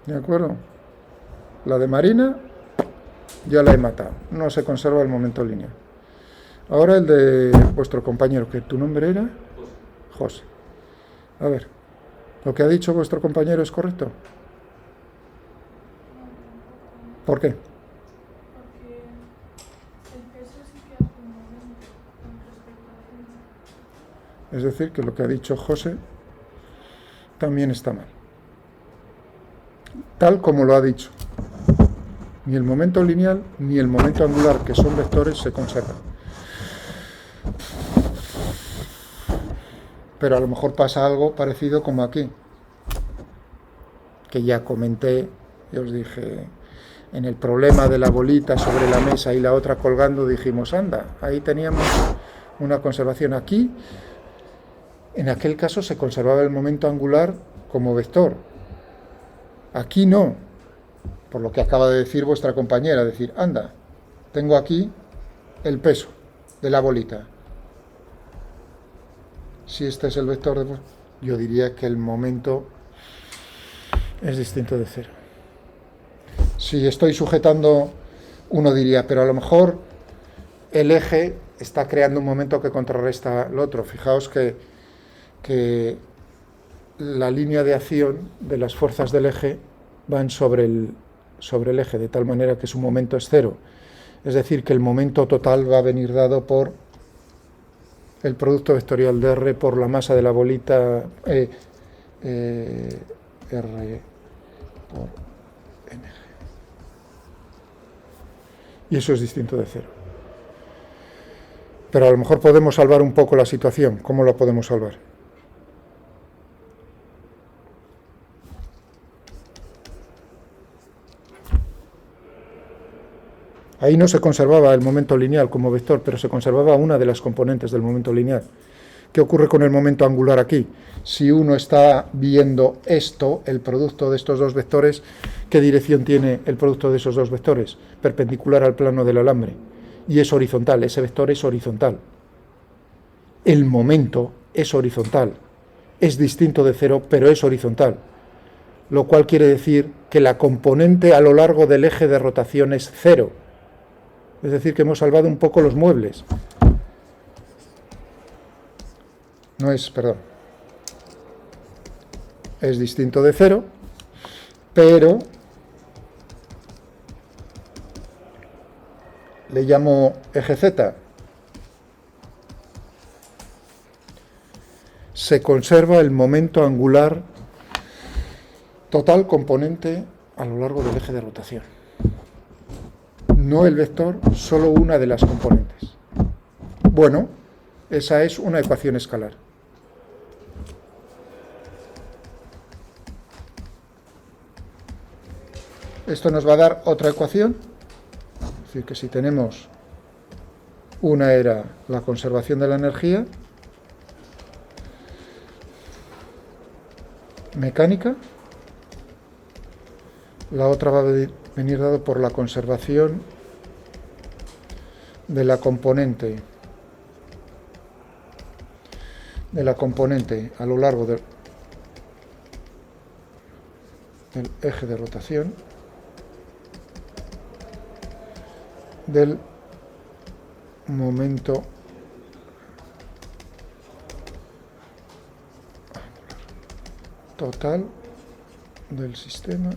¿De acuerdo? La de Marina ya la he matado. No se conserva el momento lineal. Ahora el de vuestro compañero, que tu nombre era José. A ver, ¿lo que ha dicho vuestro compañero es correcto? ¿Por qué? Porque el peso sí que hace un momento con respecto al centro. Es decir, que lo que ha dicho José también está mal. Tal como lo ha dicho. Ni el momento lineal ni el momento angular, que son vectores, se conservan. Pero a lo mejor pasa algo parecido como aquí, que ya comenté, y os dije, en el problema de la bolita sobre la mesa y la otra colgando, dijimos, anda, ahí teníamos una conservación. Aquí, en aquel caso, se conservaba el momento angular como vector. Aquí no, por lo que acaba de decir vuestra compañera, decir, anda, tengo aquí el peso de la bolita. Si este es el vector, yo diría que el momento es distinto de cero. Si estoy sujetando, uno diría, pero a lo mejor el eje está creando un momento que contrarresta el otro. Fijaos que la línea de acción de las fuerzas del eje van sobre el eje, de tal manera que su momento es cero. Es decir, que el momento total va a venir dado por el producto vectorial de R por la masa de la bolita R por mg. Y eso es distinto de cero. Pero a lo mejor podemos salvar un poco la situación. ¿Cómo la podemos salvar? Ahí no se conservaba el momento lineal como vector, pero se conservaba una de las componentes del momento lineal. ¿Qué ocurre con el momento angular aquí? Si uno está viendo esto, el producto de estos dos vectores, ¿qué dirección tiene el producto de esos dos vectores? Perpendicular al plano del alambre. Y es horizontal, ese vector es horizontal. El momento es horizontal. Es distinto de cero, pero es horizontal. Lo cual quiere decir que la componente a lo largo del eje de rotación es cero. Es decir, que hemos salvado un poco los muebles. No es, perdón. Es distinto de cero, pero le llamo eje Z. Se conserva el momento angular total componente a lo largo del eje de rotación. No el vector, solo una de las componentes. Bueno, esa es una ecuación escalar. Esto nos va a dar otra ecuación. Es decir, que si tenemos una era la conservación de la energía mecánica, la otra va a venir dado por la conservación de la componente de la componente a lo largo del eje de rotación del momento total del sistema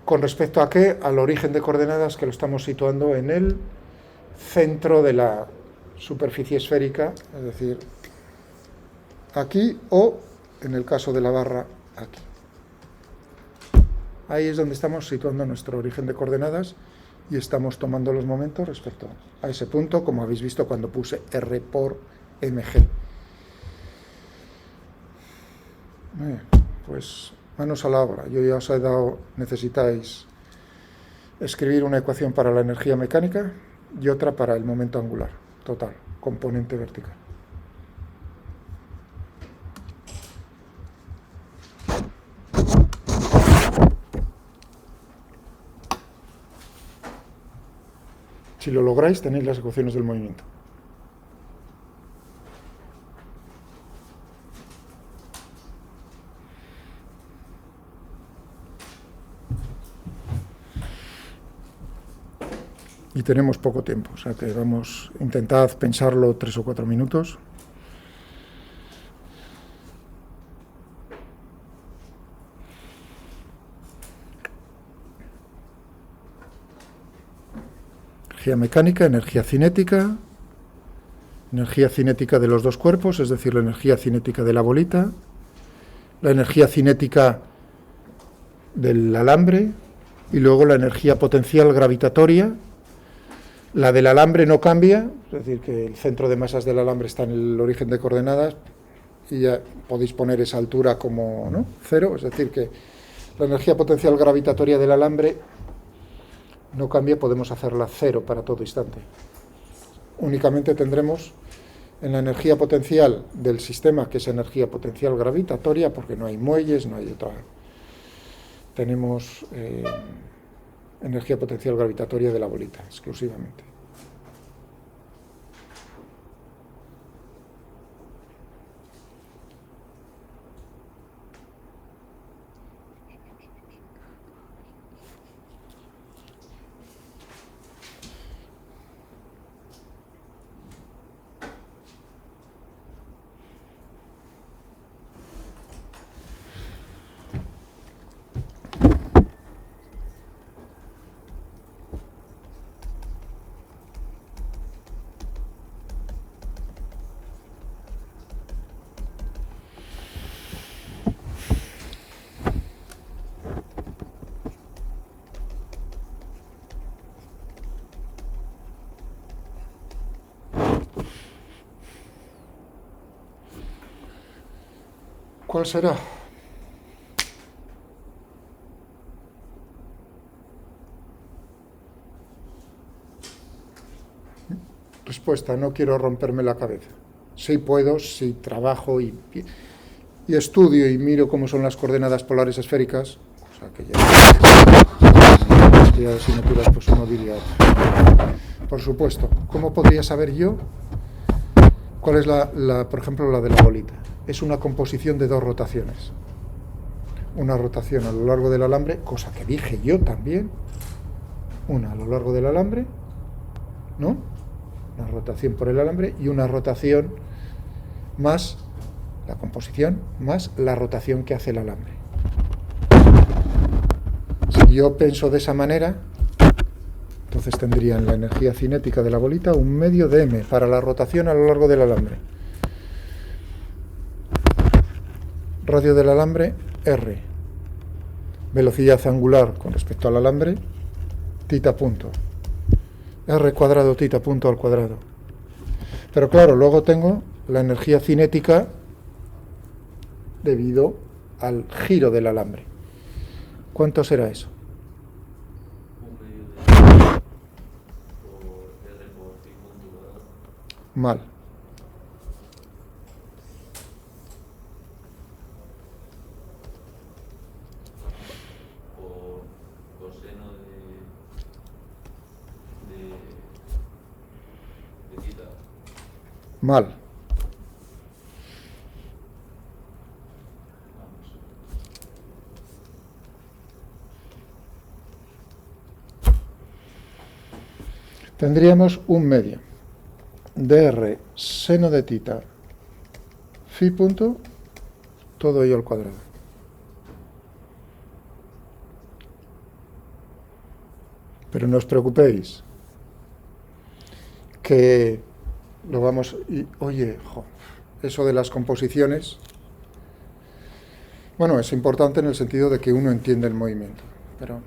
¿Con respecto a qué? Al origen de coordenadas, que lo estamos situando en el centro de la superficie esférica, es decir, aquí, o en el caso de la barra, aquí. Ahí es donde estamos situando nuestro origen de coordenadas y estamos tomando los momentos respecto a ese punto, como habéis visto cuando puse R por mg. Pues manos a la obra. Yo ya os he dado, necesitáis escribir una ecuación para la energía mecánica y otra para el momento angular total, componente vertical. Si lo lográis, tenéis las ecuaciones del movimiento. Y tenemos poco tiempo, o sea que vamos, intentad pensarlo 3 o 4 minutos. Energía mecánica, energía cinética de los dos cuerpos, es decir, la energía cinética de la bolita, la energía cinética del alambre y luego la energía potencial gravitatoria. La del alambre no cambia, es decir, que el centro de masas del alambre está en el origen de coordenadas y ya podéis poner esa altura como, ¿no?, 0, es decir, que la energía potencial gravitatoria del alambre no cambia, podemos hacerla 0 para todo instante. Únicamente tendremos en la energía potencial del sistema, que es energía potencial gravitatoria, porque no hay muelles, no hay otra. Tenemos energía potencial gravitatoria de la bolita, exclusivamente. ¿Cuál será? Respuesta: no quiero romperme la cabeza. Sí puedo, si trabajo y estudio y miro cómo son las coordenadas polares esféricas, o sea que ya cantidad de asignaturas, pues uno diría, por supuesto. ¿Cómo podría saber yo cuál es por ejemplo, la de la bolita? Es una composición de dos rotaciones. Una rotación a lo largo del alambre, cosa que dije yo también. Una a lo largo del alambre, ¿no? Una rotación por el alambre y una rotación más la composición, más la rotación que hace el alambre. Si yo pienso de esa manera, entonces tendría en la energía cinética de la bolita 1/2 de m para la rotación a lo largo del alambre. Radio del alambre, r. Velocidad angular con respecto al alambre, tita punto. R cuadrado tita punto al cuadrado. Pero claro, luego tengo la energía cinética debido al giro del alambre. ¿Cuánto será eso? 1/2 de por R por pi punto cuadrado. Mal. Por Mal. Tendríamos un medio de R seno de tita phi punto, todo ello al cuadrado. Pero no os preocupéis, que lo vamos... Y, oye, eso de las composiciones, bueno, es importante en el sentido de que uno entiende el movimiento, pero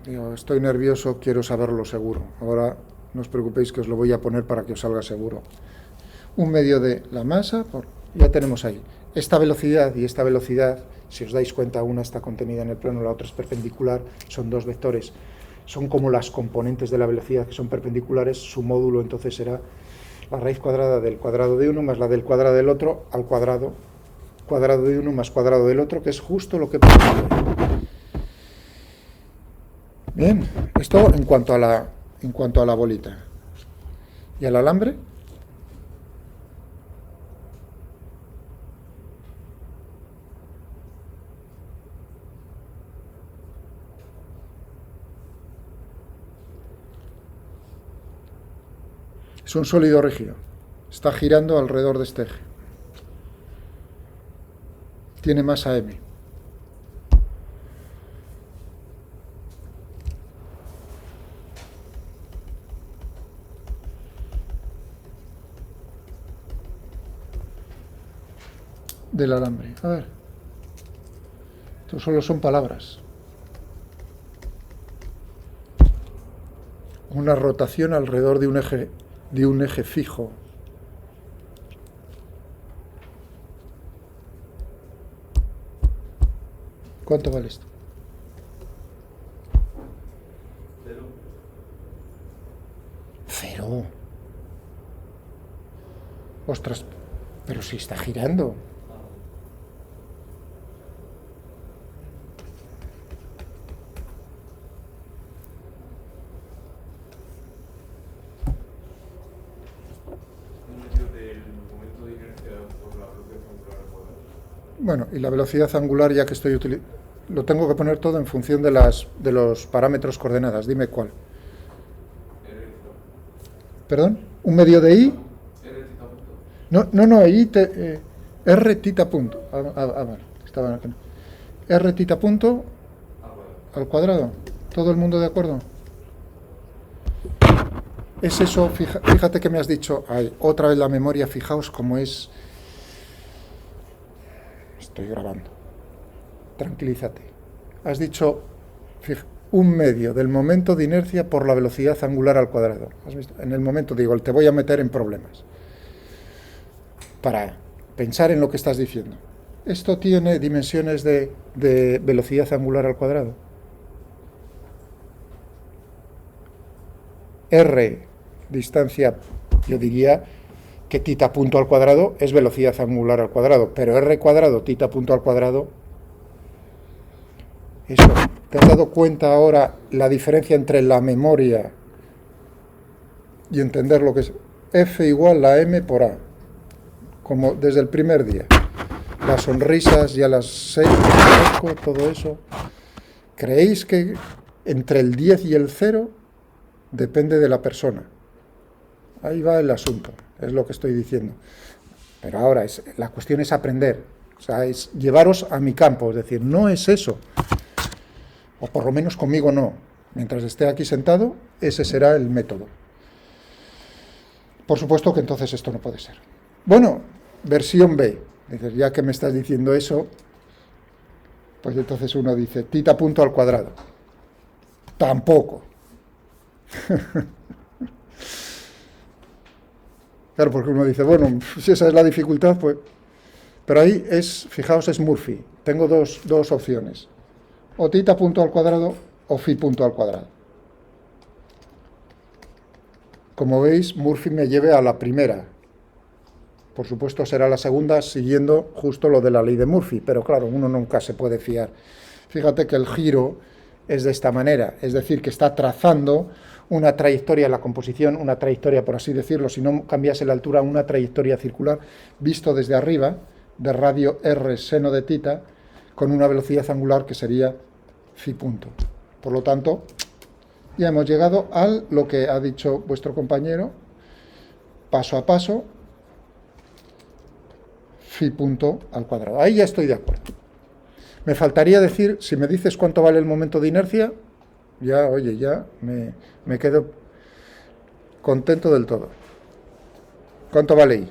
digo, estoy nervioso, quiero saberlo seguro. Ahora no os preocupéis que os lo voy a poner para que os salga seguro. Un medio de la masa, ya tenemos ahí. Esta velocidad y esta velocidad, si os dais cuenta, una está contenida en el plano, la otra es perpendicular, son dos vectores. Son como las componentes de la velocidad que son perpendiculares, su módulo entonces será la raíz cuadrada del cuadrado de uno más la del cuadrado del otro al cuadrado, cuadrado de uno más cuadrado del otro, que es justo lo que ponemos ahí. Bien, esto en cuanto a la bolita. ¿Y al alambre? Es un sólido rígido. Está girando alrededor de este eje. Tiene masa m. Del alambre. A ver. Esto solo son palabras. Una rotación alrededor de un eje fijo. ¿Cuánto vale esto? 0. 0. Ostras, pero si está girando. Bueno, y la velocidad angular, ya que estoy utilizando, lo tengo que poner todo en función de los parámetros coordenadas. Dime cuál. ¿Perdón? ¿Un medio de i? No, r tita punto. Vale, estaba aquí. R tita punto al cuadrado. ¿Todo el mundo de acuerdo? Es eso, fíjate que me has dicho, otra vez la memoria, fijaos cómo es. Estoy grabando. Tranquilízate. Has dicho un medio del momento de inercia por la velocidad angular al cuadrado. ¿Has visto? En el momento digo, te voy a meter en problemas. Para pensar en lo que estás diciendo. Esto tiene dimensiones de velocidad angular al cuadrado. R, distancia, yo diría que tita punto al cuadrado es velocidad angular al cuadrado, pero r cuadrado, tita punto al cuadrado, eso. ¿Te has dado cuenta ahora la diferencia entre la memoria y entender lo que es F igual a M por A? Como desde el primer día. Las sonrisas, ya las sé, todo eso. ¿Creéis que entre el 10 y el 0 depende de la persona? Ahí va el asunto, es lo que estoy diciendo. Pero ahora, la cuestión es aprender, o sea, es llevaros a mi campo, es decir, no es eso. O por lo menos conmigo no. Mientras esté aquí sentado, ese será el método. Por supuesto que entonces esto no puede ser. Bueno, versión B. Dices, ya que me estás diciendo eso, pues entonces uno dice, tita punto al cuadrado. Tampoco. Claro, porque uno dice, bueno, si esa es la dificultad, pues... Pero ahí es, fijaos, es Murphy. Tengo dos opciones. O tita punto al cuadrado o phi punto al cuadrado. Como veis, Murphy me lleve a la primera. Por supuesto será la segunda siguiendo justo lo de la ley de Murphy, pero claro, uno nunca se puede fiar. Fíjate que el giro es de esta manera, es decir, que está trazando una trayectoria en la composición, una trayectoria, por así decirlo, si no cambiase la altura, una trayectoria circular, visto desde arriba, de radio r seno de tita, con una velocidad angular que sería phi punto. Por lo tanto, ya hemos llegado a lo que ha dicho vuestro compañero, paso a paso, phi punto al cuadrado. Ahí ya estoy de acuerdo. Me faltaría decir, si me dices cuánto vale el momento de inercia, ya, oye, ya me quedo contento del todo. ¿Cuánto vale I?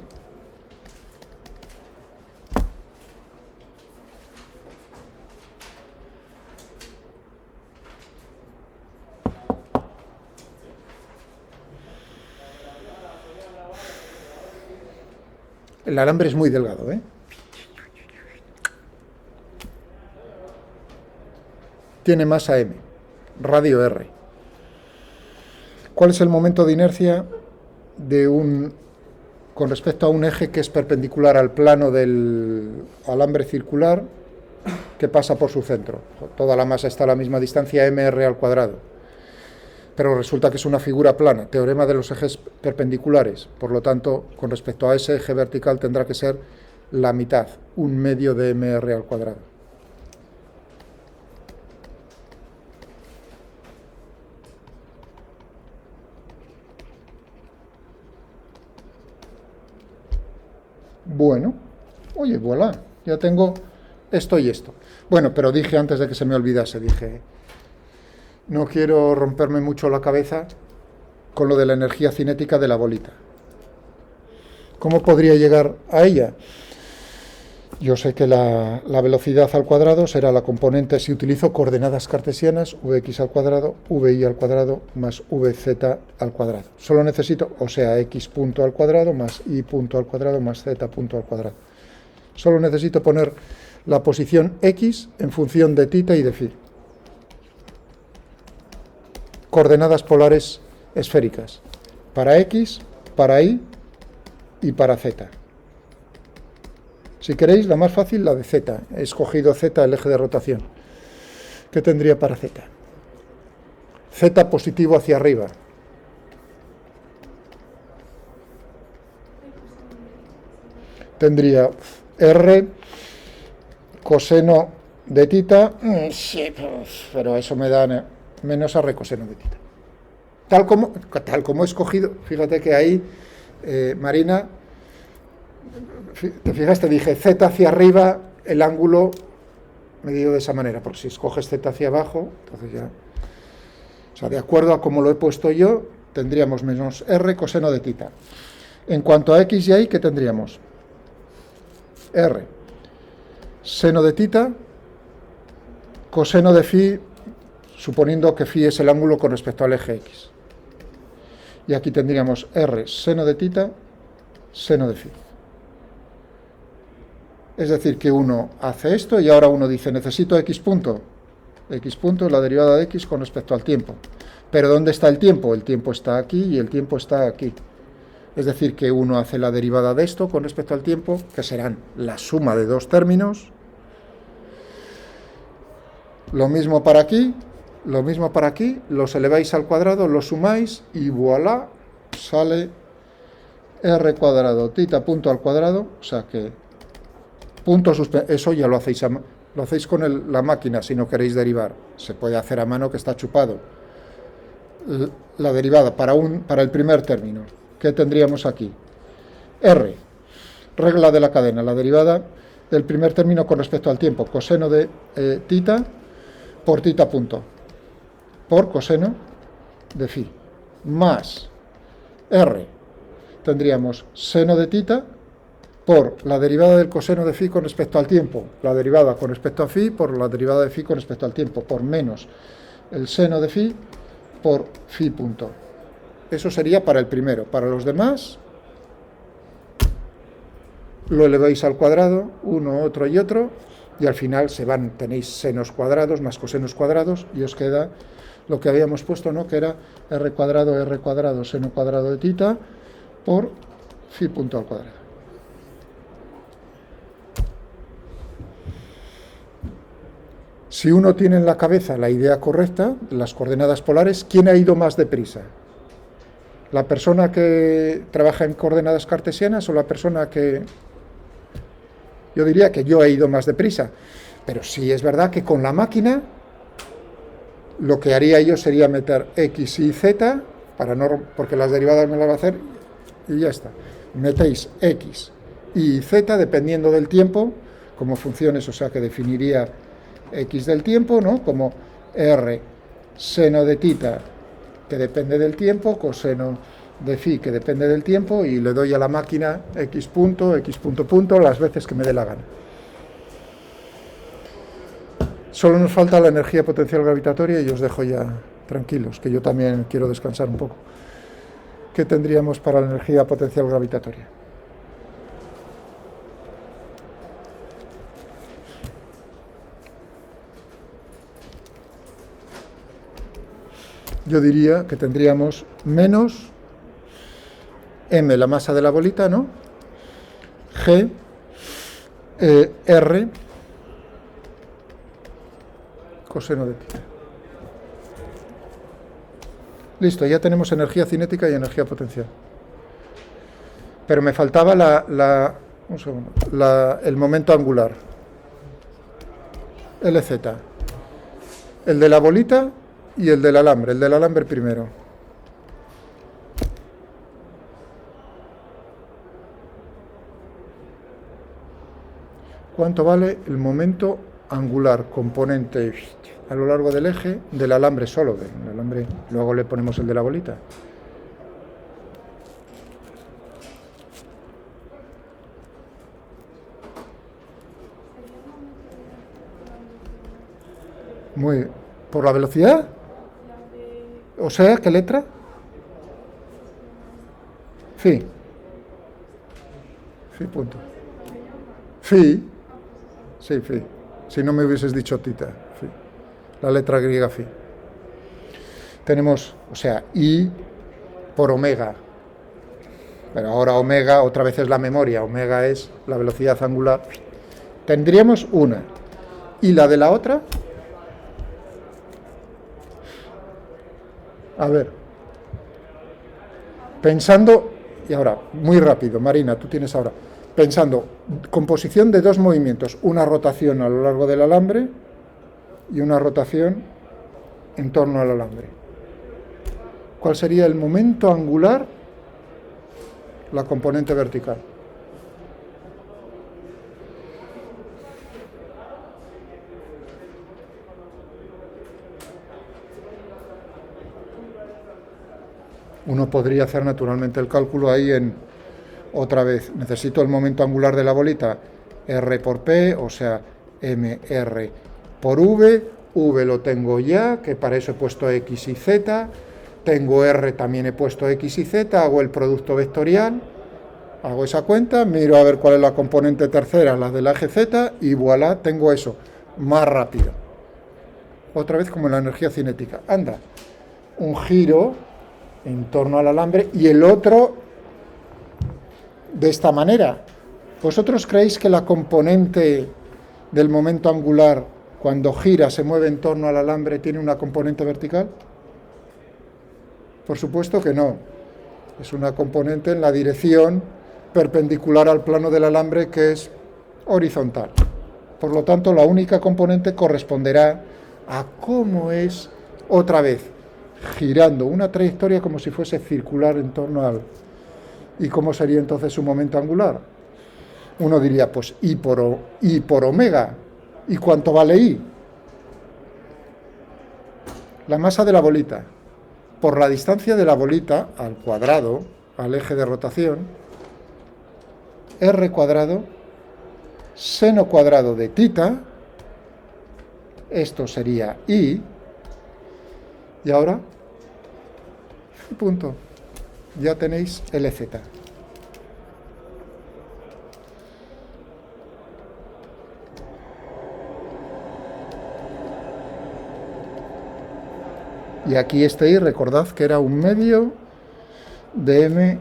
El alambre es muy delgado, ¿eh? Tiene masa m, radio r. ¿Cuál es el momento de inercia con respecto a un eje que es perpendicular al plano del alambre circular que pasa por su centro? Toda la masa está a la misma distancia, mr al cuadrado. Pero resulta que es una figura plana, teorema de los ejes perpendiculares. Por lo tanto, con respecto a ese eje vertical tendrá que ser la mitad, 1/2 de mr al cuadrado. Bueno, oye, voilà, ya tengo esto y esto. Bueno, pero dije antes de que se me olvidase, dije, no quiero romperme mucho la cabeza con lo de la energía cinética de la bolita. ¿Cómo podría llegar a ella? Yo sé que la velocidad al cuadrado será la componente, si utilizo coordenadas cartesianas, vx al cuadrado, vi al cuadrado, más vz al cuadrado. Solo necesito, o sea, x punto al cuadrado, más y punto al cuadrado, más z punto al cuadrado. Solo necesito poner la posición x en función de tita y de phi. Coordenadas polares esféricas. Para x, para y y para z. Si queréis, la más fácil, la de z. He escogido z, el eje de rotación. ¿Qué tendría para z? Z positivo hacia arriba. Tendría r coseno de tita, sí, pero eso me da menos r coseno de tita. Tal como he escogido, fíjate que ahí, Marina, te fijas, te dije z hacia arriba, el ángulo medido de esa manera, porque si escoges z hacia abajo, entonces ya, o sea, de acuerdo a como lo he puesto yo, tendríamos menos r coseno de tita. En cuanto a x y a y, ¿qué tendríamos? R seno de tita, coseno de phi, suponiendo que phi es el ángulo con respecto al eje x. Y aquí tendríamos r seno de tita, seno de phi. Es decir, que uno hace esto y ahora uno dice, necesito x punto. X punto es la derivada de x con respecto al tiempo. Pero ¿dónde está el tiempo? El tiempo está aquí y el tiempo está aquí. Es decir, que uno hace la derivada de esto con respecto al tiempo, que serán la suma de dos términos. Lo mismo para aquí, lo mismo para aquí, los eleváis al cuadrado, los sumáis y voilà, sale r cuadrado tita punto al cuadrado, o sea que punto suspensivo, eso ya lo hacéis con la máquina si no queréis derivar, se puede hacer a mano que está chupado. La derivada para el primer término, ¿qué tendríamos aquí? R, regla de la cadena, la derivada del primer término con respecto al tiempo, coseno de tita por tita punto, por coseno de phi, más R, tendríamos seno de tita por la derivada del coseno de phi con respecto al tiempo, la derivada con respecto a phi por la derivada de phi con respecto al tiempo, por menos el seno de phi por phi punto. Eso sería para el primero. Para los demás, lo eleváis al cuadrado, uno, otro y otro, y al final tenéis senos cuadrados más cosenos cuadrados, y os queda lo que habíamos puesto, ¿no? Que era r cuadrado, seno cuadrado de tita, por phi punto al cuadrado. Si uno tiene en la cabeza la idea correcta, las coordenadas polares, ¿quién ha ido más deprisa? ¿La persona que trabaja en coordenadas cartesianas o la persona que...? Yo diría que yo he ido más deprisa, pero sí es verdad que con la máquina lo que haría yo sería meter x y z, porque las derivadas me las va a hacer, y ya está. Metéis x y z dependiendo del tiempo, como funciones, o sea que definiría x del tiempo, ¿no? Como r seno de tita, que depende del tiempo, coseno de phi, que depende del tiempo, y le doy a la máquina x punto, las veces que me dé la gana. Solo nos falta la energía potencial gravitatoria y os dejo ya tranquilos, que yo también quiero descansar un poco. ¿Qué tendríamos para la energía potencial gravitatoria? Yo diría que tendríamos menos m, la masa de la bolita, ¿no? G, R, coseno de tita. Listo, ya tenemos energía cinética y energía potencial. Pero me faltaba el momento angular. LZ. El de la bolita y el del alambre. El del alambre primero. ¿Cuánto vale el momento angular, componente a lo largo del eje del alambre solo? Del alambre, luego le ponemos el de la bolita. Muy, ¿por la velocidad? O sea, ¿qué letra? Phi. Phi punto. Phi. Sí, phi. Si no me hubieses dicho tita. Phi. La letra griega phi. Tenemos, o sea, I por omega. Pero ahora omega otra vez es la memoria. Omega es la velocidad angular. Tendríamos una. ¿Y la de la otra? A ver. Pensando, y ahora, muy rápido, Marina, tú tienes ahora. Pensando, composición de dos movimientos, una rotación a lo largo del alambre y una rotación en torno al alambre. ¿Cuál sería el momento angular? La componente vertical. Uno podría hacer naturalmente el cálculo ahí en, otra vez, necesito el momento angular de la bolita, R por P, o sea, MR por V, V lo tengo ya, que para eso he puesto X y Z, tengo R, también he puesto X y Z, hago el producto vectorial, hago esa cuenta, miro a ver cuál es la componente tercera, la del eje Z, y voilà, tengo eso, más rápido. Otra vez como en la energía cinética. Anda, un giro en torno al alambre y el otro de esta manera. ¿Vosotros creéis que la componente del momento angular cuando gira, se mueve en torno al alambre, tiene una componente vertical? Por supuesto que no. Es una componente en la dirección perpendicular al plano del alambre, que es horizontal. Por lo tanto, la única componente corresponderá a cómo es, otra vez, girando una trayectoria como si fuese circular en torno al... ¿Y cómo sería entonces su momento angular? Uno diría, pues I por omega. ¿Y cuánto vale I? La masa de la bolita. Por la distancia de la bolita al cuadrado, al eje de rotación, R cuadrado, seno cuadrado de tita, esto sería I, y ahora, punto, ya tenéis LZ. Y aquí este I, recordad que era un medio de M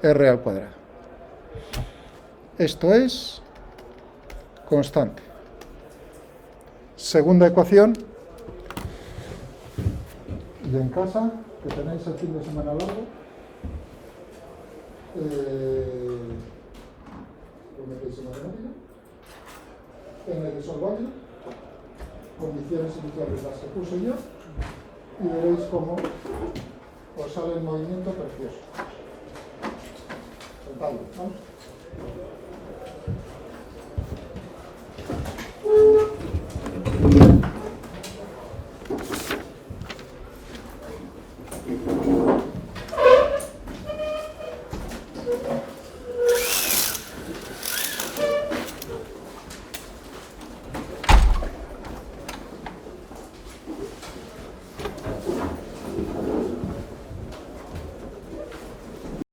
R al cuadrado. Esto es constante. segunda ecuación. Y en casa, que tenéis el fin de semana largo, lo metéis en matemática, en el resolvable, condiciones iniciales las que puse yo, y veréis cómo os sale el movimiento precioso. Sentadlo, ¿vale?